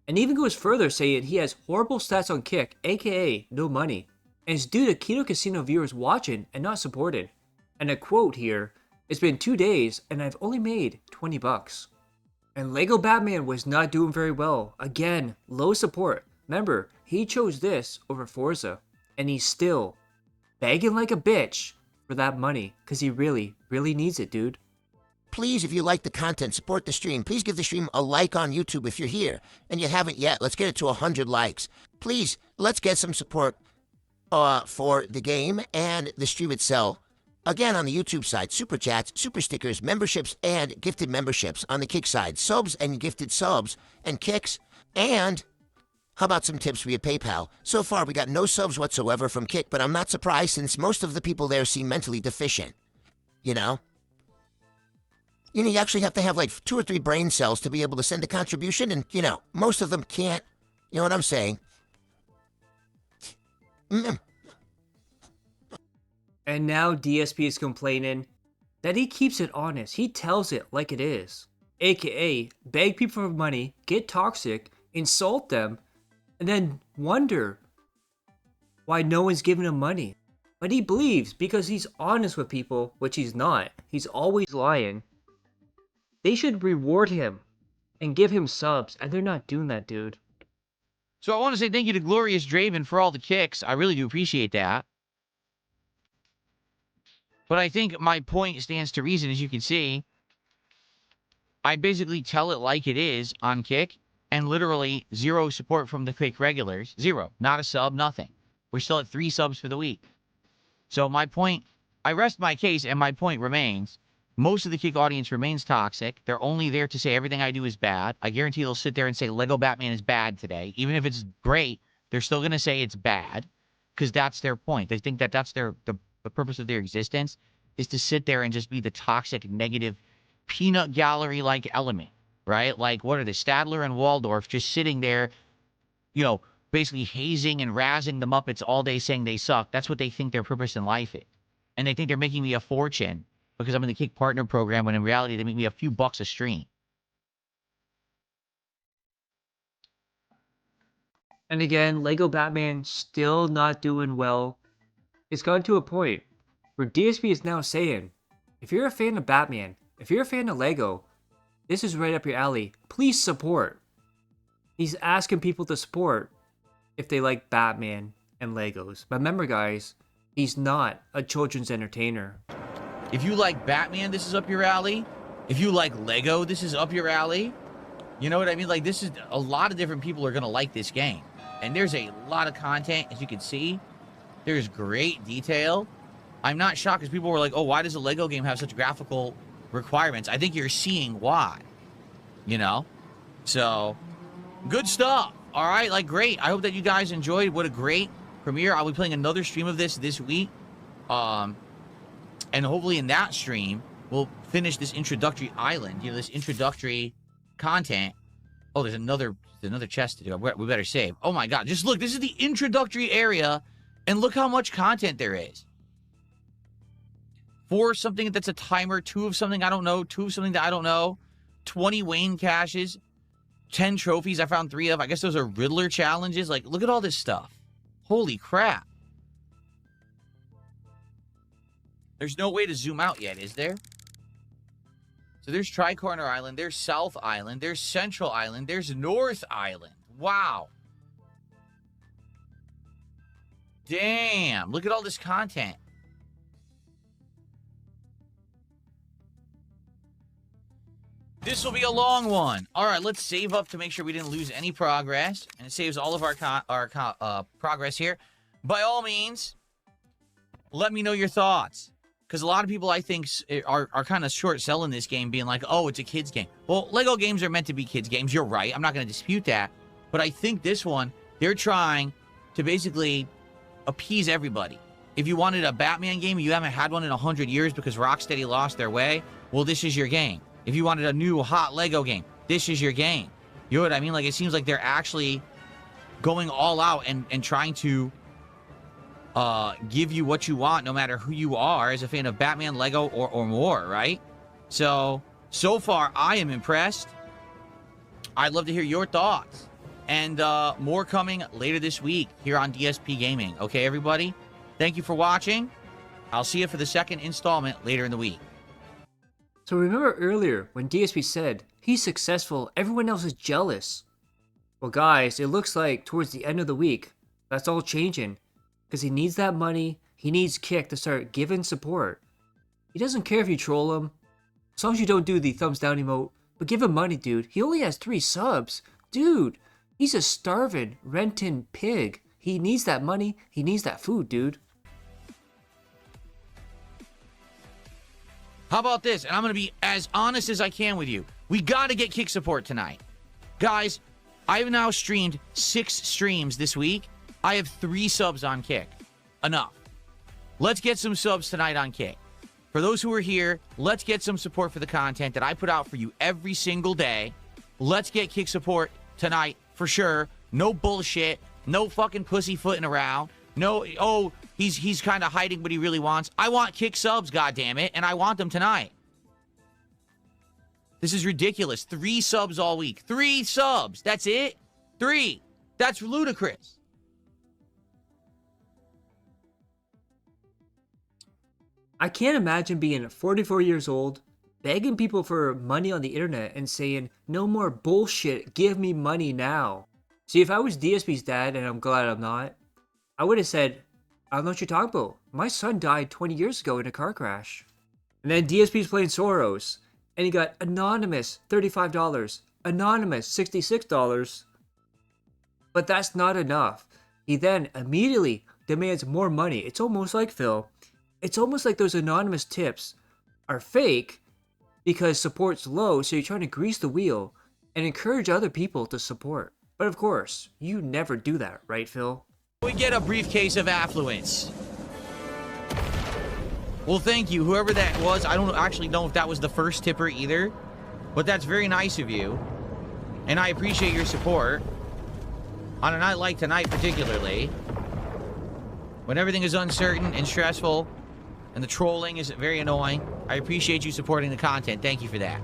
And even goes further saying he has horrible stats on Kick, aka no money, and it's due to Keto Casino viewers watching and not supported. And a quote here, it's been 2 days and I've only made $20. And Lego Batman was not doing very well. Again, low support. Remember, he chose this over Forza, and he's still begging like a bitch for that money, because he really, really needs it, dude. Please, if you like the content, support the stream. Please give the stream a like on YouTube if you're here. And you haven't yet, let's get it to 100 likes. Please, let's get some support. for the game and the stream itself. Again, on the YouTube side, super chats, super stickers, memberships, and gifted memberships. On the Kick side, subs and gifted subs and kicks. And how about some tips via PayPal? So far, we got no subs whatsoever from Kick, but I'm not surprised since most of the people there seem mentally deficient. You know? You actually have to have like 2 or 3 brain cells to be able to send a contribution, and, most of them can't. You know what I'm saying? And now DSP is complaining that he keeps it honest. He tells it like it is. AKA, beg people for money, get toxic, insult them, and then wonder why no one's giving him money. But he believes because he's honest with people, which he's not. He's always lying. They should reward him and give him subs, and they're not doing that, dude. So I want to say thank you to Glorious Draven for all the kicks. I really do appreciate that. But I think my point stands to reason, as you can see. I basically tell it like it is on Kick, and literally 0 support from the Kick regulars. 0. Not a sub, nothing. We're still at 3 subs for the week. So my point, I rest my case, and my point remains. Most of the Kick audience remains toxic. They're only there to say everything I do is bad. I guarantee they'll sit there and say Lego Batman is bad today. Even if it's great, they're still going to say it's bad, because that's their point. They think that that's the purpose of their existence, is to sit there and just be the toxic, negative, peanut gallery-like element, right? Like, what are they, Stadler and Waldorf just sitting there, basically hazing and razzing the Muppets all day saying they suck. That's what they think their purpose in life is. And they think they're making me a fortune because I'm in the Kick Partner Program, when in reality, they make me a few bucks a stream. And again, Lego Batman still not doing well. It's gotten to a point where DSP is now saying, if you're a fan of Batman, if you're a fan of Lego, this is right up your alley. Please support. He's asking people to support if they like Batman and Legos. But remember, guys, he's not a children's entertainer. If you like Batman, this is up your alley. If you like Lego, this is up your alley. You know what I mean? Like, this is a lot of different people are going to like this game. And there's a lot of content, as you can see. There's great detail. I'm not shocked because people were like, oh, why does a Lego game have such graphical requirements? I think you're seeing why. So, good stuff. All right, like, great. I hope that you guys enjoyed. What a great premiere. I'll be playing another stream of this week. And hopefully in that stream, we'll finish this introductory island, this introductory content. Oh, there's another chest to do. We better save. Oh my God, just look, this is the introductory area, and look how much content there is. 4 something that's a timer, 2 of something I don't know, 2 of something that I don't know, 20 Wayne caches, 10 trophies I found 3 of. I guess those are Riddler challenges. Like, look at all this stuff. Holy crap. There's no way to zoom out yet, is there? So there's Tricorner Island, there's South Island, there's Central Island, there's North Island. Wow. Damn, look at all this content. This will be a long one. All right, let's save up to make sure we didn't lose any progress. And it saves all of our progress here. By all means, let me know your thoughts. Because a lot of people, I think, are kind of short selling this game, being like, oh, it's a kid's game. Well, Lego games are meant to be kids' games. You're right. I'm not going to dispute that. But I think this one, they're trying to basically appease everybody. If you wanted a Batman game, you haven't had one in 100 years because Rocksteady lost their way, well, this is your game. If you wanted a new hot Lego game, this is your game. You know what I mean? Like, it seems like they're actually going all out and trying to give you what you want, no matter who you are, as a fan of Batman, Lego, or more, right? So far, I am impressed. I'd love to hear your thoughts. And more coming later this week here on DSP Gaming. Okay, everybody? Thank you for watching. I'll see you for the second installment later in the week. So remember earlier when DSP said, he's successful, everyone else is jealous. Well guys, it looks like towards the end of the week, that's all changing. Because he needs that money, he needs Kick to start giving support. He doesn't care if you troll him, as long as you don't do the thumbs down emote, but give him money, dude. He only has 3 subs. Dude, he's a starving, renting pig. He needs that money. He needs that food, dude. How about this? And I'm going to be as honest as I can with you. We got to get kick support tonight. Guys, I've now streamed 6 streams this week. I have 3 subs on Kick. Enough. Let's get some subs tonight on Kick. For those who are here, let's get some support for the content that I put out for you every single day. Let's get Kick support tonight for sure. No bullshit. No fucking pussyfooting around. No, oh, he's kind of hiding what he really wants. I want Kick subs, goddammit, and I want them tonight. This is ridiculous. 3 subs all week. 3 subs. That's it? 3. That's ludicrous. I can't imagine being 44 years old, begging people for money on the internet and saying, no more bullshit, give me money now. See, if I was DSP's dad, and I'm glad I'm not, I would have said, I don't know what you're talking about. My son died 20 years ago in a car crash. And then DSP's playing Soros, and he got anonymous $35, anonymous $66. But that's not enough. He then immediately demands more money. It's almost like, Phil, it's almost like those anonymous tips are fake because support's low, so you're trying to grease the wheel and encourage other people to support. But of course, you never do that, right, Phil? We get a briefcase of affluence. Well, thank you, whoever that was. I don't actually know if that was the first tipper either, but that's very nice of you. And I appreciate your support. On a night like tonight particularly, when everything is uncertain and stressful, and the trolling is very annoying, I appreciate you supporting the content. Thank you for that.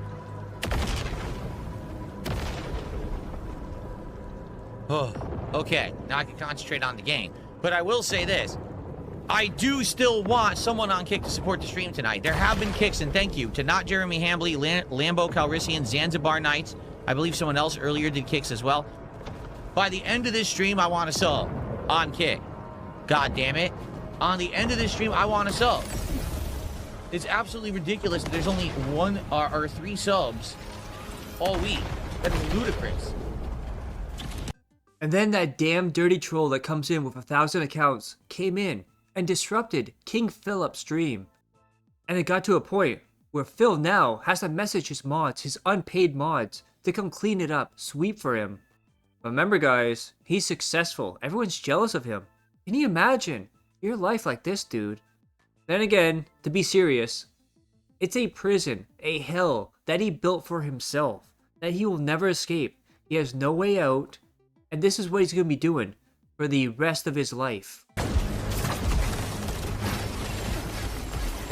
Oh, okay. Now I can concentrate on the game. But I will say this. I do still want someone on Kick to support the stream tonight. There have been kicks, and thank you to Not Jeremy Hambley, Lambo Calrissian, Zanzibar Knights. I believe someone else earlier did kicks as well. By the end of this stream, I want a sub on Kick. God damn it. On the end of this stream, I want a sub. It's absolutely ridiculous that there's only 1 or 3 subs all week. That is ludicrous. And then that damn dirty troll that comes in with 1,000 accounts came in and disrupted King Philip's stream. And it got to a point where Phil now has to message his mods, his unpaid mods, to come clean it up, sweep for him. Remember guys, he's successful. Everyone's jealous of him. Can you imagine your life like this, dude? Then again, to be serious, it's a prison, a hell that he built for himself, that he will never escape. He has no way out, and this is what he's going to be doing for the rest of his life. I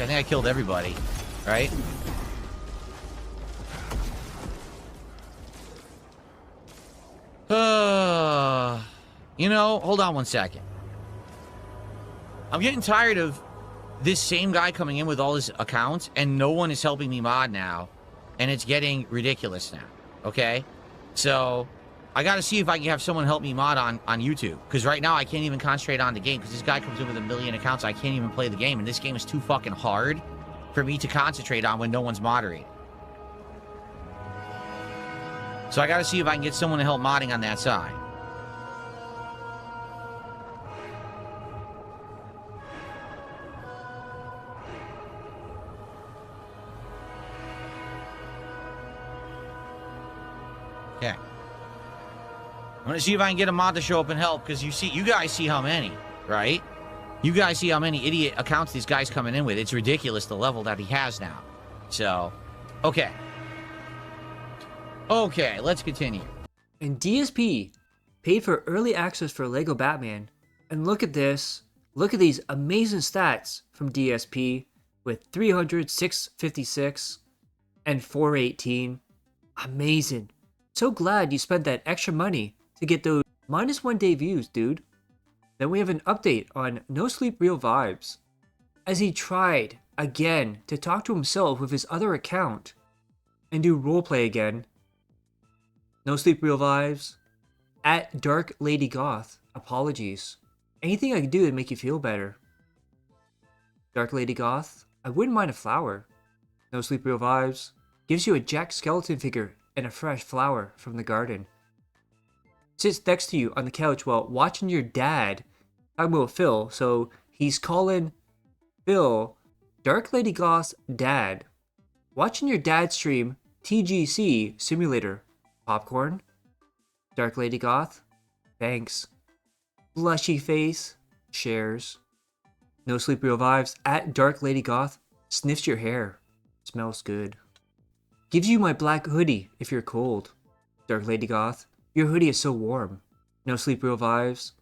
think I killed everybody, right? You know, hold on one second. I'm getting tired of this same guy coming in with all his accounts, and no one is helping me mod now, and it's getting ridiculous now, okay? So, I gotta see if I can have someone help me mod on YouTube, because right now I can't even concentrate on the game, because this guy comes in with 1 million accounts, I can't even play the game, and this game is too fucking hard for me to concentrate on when no one's moderating. So I gotta see if I can get someone to help modding on that side. Okay. I'm gonna see if I can get a mod to show up and help, because you guys see how many, right? You guys see how many idiot accounts these guys coming in with. It's ridiculous the level that he has now. So, okay. Okay, let's continue. And DSP paid for early access for Lego Batman. And look at this. Look at these amazing stats from DSP with 300, 656, and 418. Amazing. So glad you spent that extra money to get those -1 day views, dude. Then we have an update on No Sleep Real Vibes, as he tried again to talk to himself with his other account and do roleplay again. No Sleep Real Vibes, at Dark Lady Goth, apologies. Anything I can do to make you feel better. Dark Lady Goth, I wouldn't mind a flower. No Sleep Real Vibes, gives you a Jack Skeleton figure and a fresh flower from the garden. sits next to you on the couch while watching your dad, talking about Phil, so he's calling Phil Dark Lady Goth's dad. Watching your dad stream TGC Simulator. Popcorn? Dark Lady Goth? Thanks. Blushy face? Shares. No Sleep Real Vibes at Dark Lady Goth sniffs your hair. Smells good. Gives you my black hoodie if you're cold. Dark Lady Goth. Your hoodie is so warm. No Sleep Real Vibes.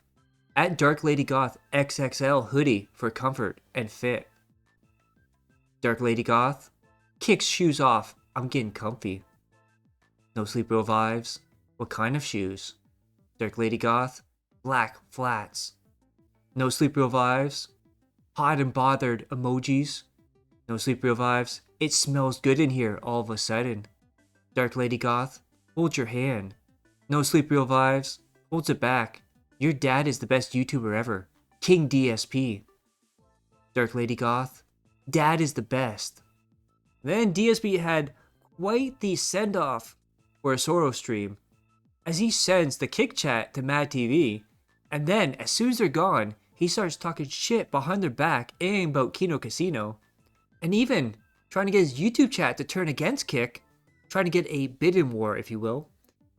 At Dark Lady Goth XXL hoodie for comfort and fit. Dark Lady Goth. Kicks shoes off. I'm getting comfy. No Sleep Real Vibes. What kind of shoes? Dark Lady Goth. Black flats. No Sleep Real Vibes. Hot and bothered emojis. No Sleep Real Vibes. It smells good in here all of a sudden. Dark Lady Goth. Hold your hand. No Sleep Real Vibes. Holds it back. Your dad is the best YouTuber ever. King DSP. Dark Lady Goth. Dad is the best. Then DSP had quite the send-off for a Soro stream, as he sends the kick chat to Mad TV, and then as soon as they're gone, he starts talking shit behind their back and about Kino Casino, and even trying to get his YouTube chat to turn against Kick, trying to get a bidding war, if you will,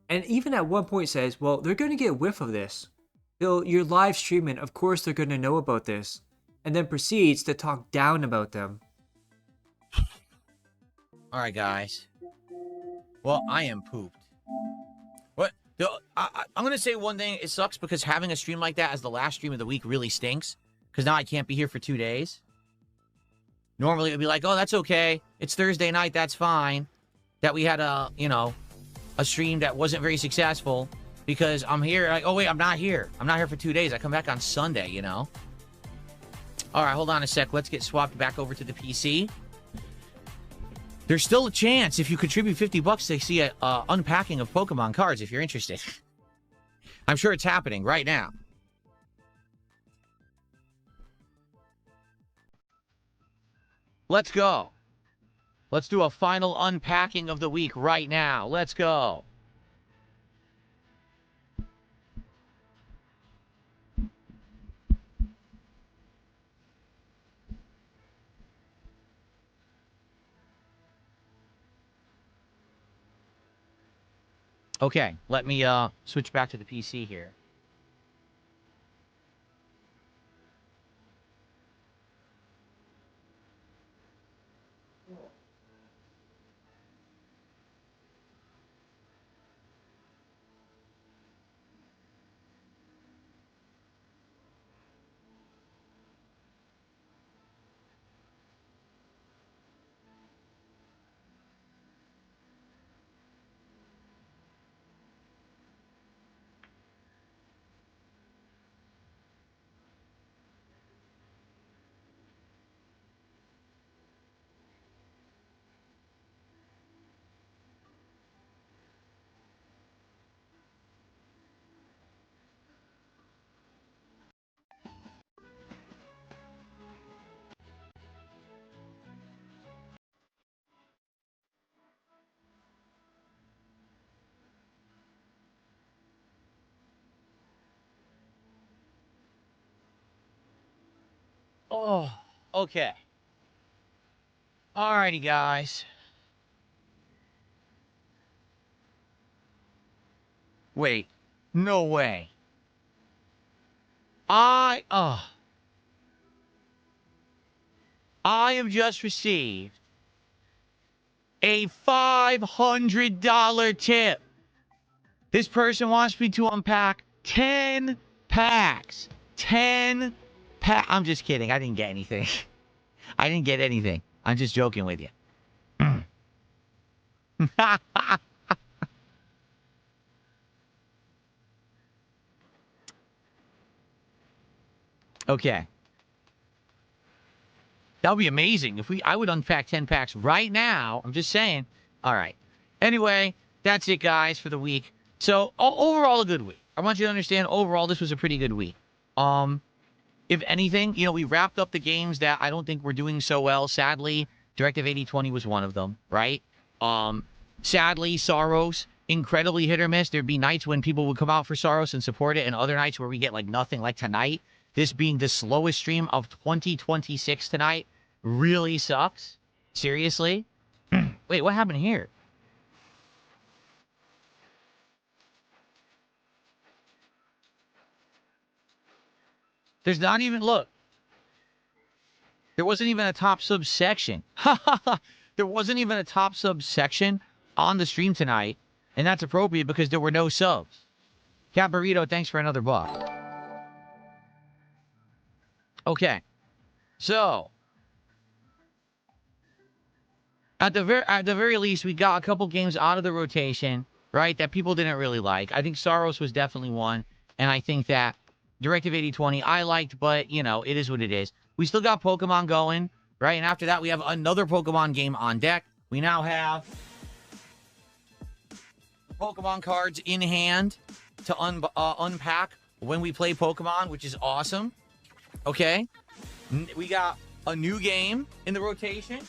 and even at one point says, well, they're going to get a whiff of this. Bill, you're live streaming, of course they're going to know about this, and then proceeds to talk down about them. All right, guys. Well, I am pooped. What? I'm going to say one thing. It sucks because having a stream like that as the last stream of the week really stinks. Because now I can't be here for 2 days. Normally, it would be like, oh, that's okay. It's Thursday night. That's fine. That we had a stream that wasn't very successful. Because I'm here. Like, oh, wait, I'm not here. I'm not here for 2 days. I come back on Sunday, you know? All right, hold on a sec. Let's get swapped back over to the PC. There's still a chance if you contribute $50 to see a unpacking of Pokemon cards if you're interested. I'm sure it's happening right now. Let's go. Let's do a final unpacking of the week right now. Let's go. Okay, let me switch back to the PC here. Oh, okay. Alrighty, guys. Wait, no way. I have just received a $500 tip. This person wants me to unpack 10 packs. 10 packs. I'm just kidding. I didn't get anything. I didn't get anything. I'm just joking with you. Okay. That would be amazing. I would unpack 10 packs right now. I'm just saying. All right. Anyway, that's it, guys, for the week. So, overall, a good week. I want you to understand, overall, this was a pretty good week. If anything, we wrapped up the games that I don't think were doing so well. Sadly, Directive 8020 was one of them, right? Sadly, Soros incredibly hit or miss. There'd be nights when people would come out for Saros and support it, and other nights where we get like nothing, like tonight. This being the slowest stream of 2026 tonight really sucks. Seriously? Wait, what happened here? There's not even, look. There wasn't even a top subsection. There wasn't even a top subsection on the stream tonight. And that's appropriate because there were no subs. Cat Burrito, thanks for another buck. Okay. So, at the very least, we got a couple games out of the rotation, right, that people didn't really like. I think Saros was definitely one. And I think that Directive 8020 I liked, but, you know, it is what it is. We still got Pokemon going, right? And after that, we have another Pokemon game on deck. We now have Pokemon cards in hand to unpack when we play Pokemon, which is awesome. Okay? We got a new game in the rotation.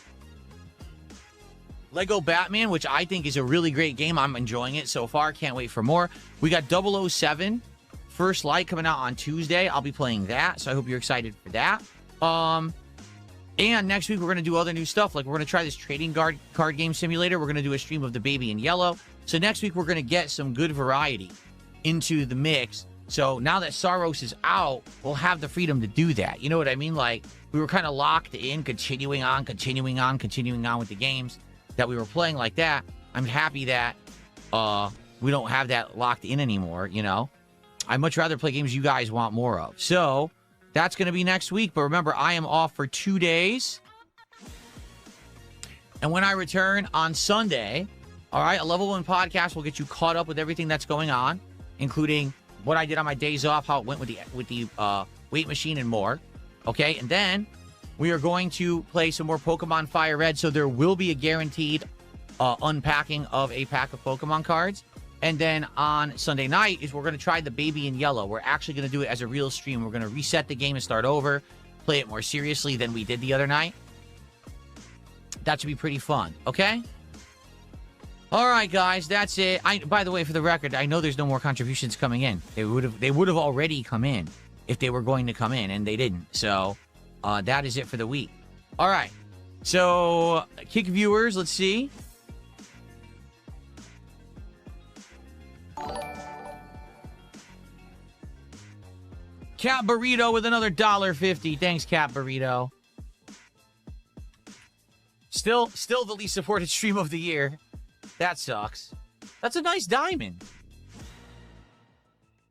Lego Batman, which I think is a really great game. I'm enjoying it so far. Can't wait for more. We got 007 First Light coming out on Tuesday. I'll be playing that, so I hope you're excited for that. And next week, we're going to do other new stuff. Like, we're going to try this trading card game simulator. We're going to do a stream of the Baby in Yellow. So next week, we're going to get some good variety into the mix. So now that Saros is out, we'll have the freedom to do that. You know what I mean? Like, we were kind of locked in, continuing on with the games that we were playing like that. I'm happy that we don't have that locked in anymore, you know? I'd much rather play games you guys want more of. So that's going to be next week. But remember, I am off for 2 days. And when I return on Sunday, all right, a Level 1 podcast will get you caught up with everything that's going on, including what I did on my days off, how it went with the weight machine, and more. Okay, and then we are going to play some more Pokemon Fire Red, so there will be a guaranteed unpacking of a pack of Pokemon cards. And then on Sunday night is we're going to try the Baby in Yellow. We're actually going to do it as a real stream. We're going to reset the game and start over, play it more seriously than we did the other night. That should be pretty fun, okay? All right, guys, that's it. By the way, for the record, I know there's no more contributions coming in. They would have already come in if they were going to come in, and they didn't. So that is it for the week. All right. So, Kick viewers, let's see. Cat Burrito with another $1.50. Thanks, Cat Burrito. Still the least supported stream of the year. That sucks. That's a nice diamond.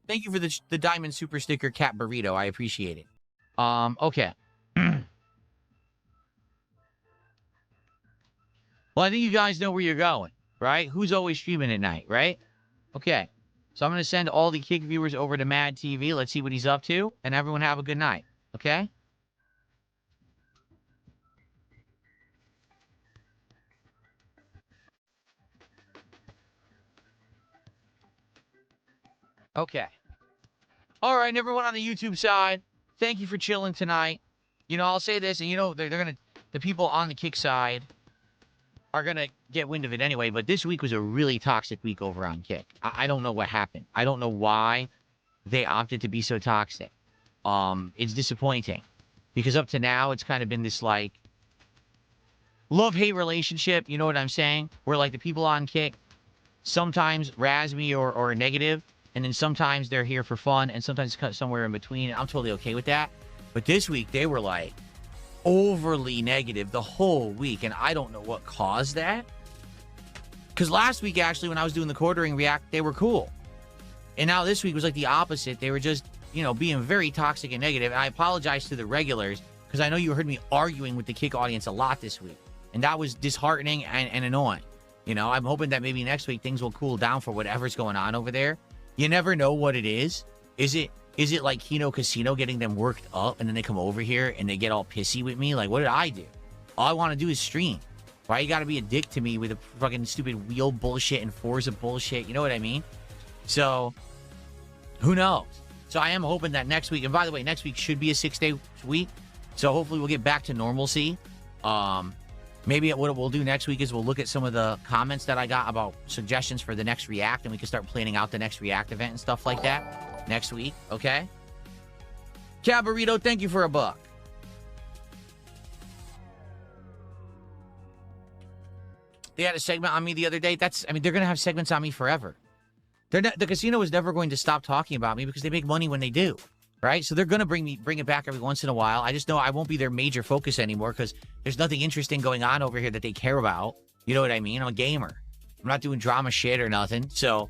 Thank you for the diamond super sticker, Cat Burrito. I appreciate it. Okay. Well, I think you guys know where you're going, right? Who's always streaming at night, right? Okay. So I'm going to send all the Kick viewers over to Mad TV. Let's see what he's up to. And everyone have a good night. Okay? Okay. All right, and everyone on the YouTube side, thank you for chilling tonight. You know, I'll say this, and you know, they're going to, the people on the Kick side are going to get wind of it anyway, but this week was a really toxic week over on Kick. I don't know what happened. I don't know why they opted to be so toxic. It's disappointing because up to now, it's kind of been this, like, love-hate relationship, you know what I'm saying? Where, like, the people on Kick sometimes razz me or are negative, and then sometimes they're here for fun, and sometimes cut somewhere in between. I'm totally okay with that. But this week, they were, like, overly negative the whole week, and I don't know what caused that. Because last week, actually, when I was doing the quartering react, they were cool. And now this week was like the opposite. They were just, you know, being very toxic and negative. And I apologize to the regulars, because I know you heard me arguing with the Kick audience a lot this week. And that was disheartening and annoying. You know, I'm hoping that maybe next week things will cool down for whatever's going on over there. You never know what it is. Is it like Kino Casino getting them worked up, and then they come over here and they get all pissy with me? Like, what did I do? All I want to do is stream. Why you got to be a dick to me with a fucking stupid wheel bullshit and Forza bullshit? You know what I mean? So, who knows? So I am hoping that next week, and by the way, next week should be a 6-day week. So hopefully we'll get back to normalcy. Maybe what we'll do next week is we'll look at some of the comments that I got about suggestions for the next React, and we can start planning out the next React event and stuff like that next week, okay? Cabarito, thank you for a buck. They had a segment on me the other day. I mean, they're going to have segments on me forever. The casino is never going to stop talking about me because they make money when they do, right? So they're going to bring it back every once in a while. I just know I won't be their major focus anymore because there's nothing interesting going on over here that they care about. You know what I mean? I'm a gamer. I'm not doing drama shit or nothing. So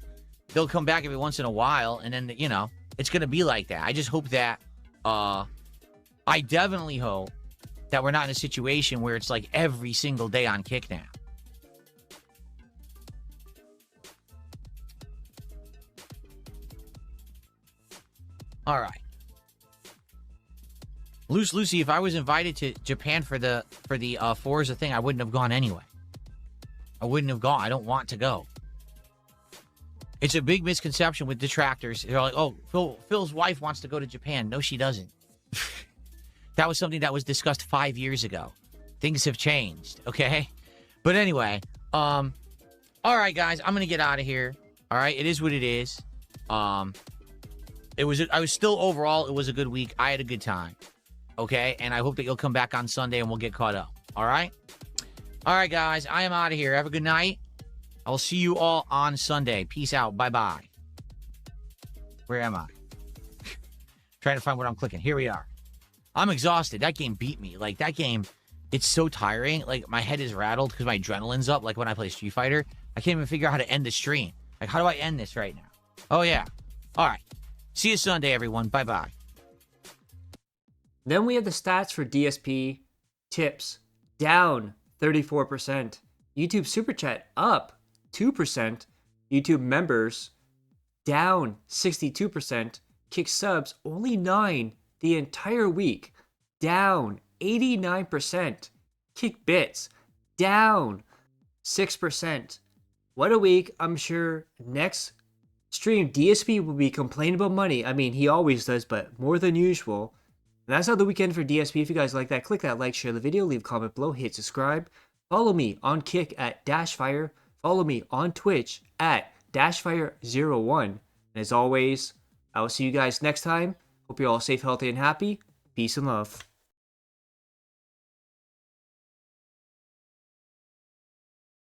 they'll come back every once in a while, and then, you know, it's going to be like that. I just hope that, I definitely hope that we're not in a situation where it's like every single day on Kick now. All right. Loose Lucy, if I was invited to Japan for the Forza thing, I wouldn't have gone anyway. I wouldn't have gone. I don't want to go. It's a big misconception with detractors. They're like, oh, Phil's wife wants to go to Japan. No, she doesn't. That was something that was discussed 5 years ago. Things have changed, okay? But anyway, all right, guys, I'm going to get out of here. All right, it is what it is. I was still overall, it was a good week. I had a good time. Okay? And I hope that you'll come back on Sunday and we'll get caught up. All right? All right, guys. I am out of here. Have a good night. I will see you all on Sunday. Peace out. Bye-bye. Where am I? Trying to find what I'm clicking. Here we are. I'm exhausted. That game beat me. Like, that game, it's so tiring. Like, my head is rattled because my adrenaline's up. Like, when I play Street Fighter, I can't even figure out how to end the stream. Like, how do I end this right now? Oh, yeah. All right. See you Sunday, everyone. Bye-bye. Then we have the stats for DSP. Tips down 34%. YouTube Super Chat up 2%. YouTube members down 62%. Kick subs only 9 the entire week, down 89%. Kick bits down 6%. What a week. I'm sure next stream DSP will be complaining about money. I mean, he always does, but more than usual. And that's how the weekend for DSP. If you guys like that, click that like, share the video, leave a comment below, hit subscribe. Follow me on Kick at Dashfire. Follow me on Twitch at Dashfire01. And as always, I will see you guys next time. Hope you're all safe, healthy, and happy. Peace and love.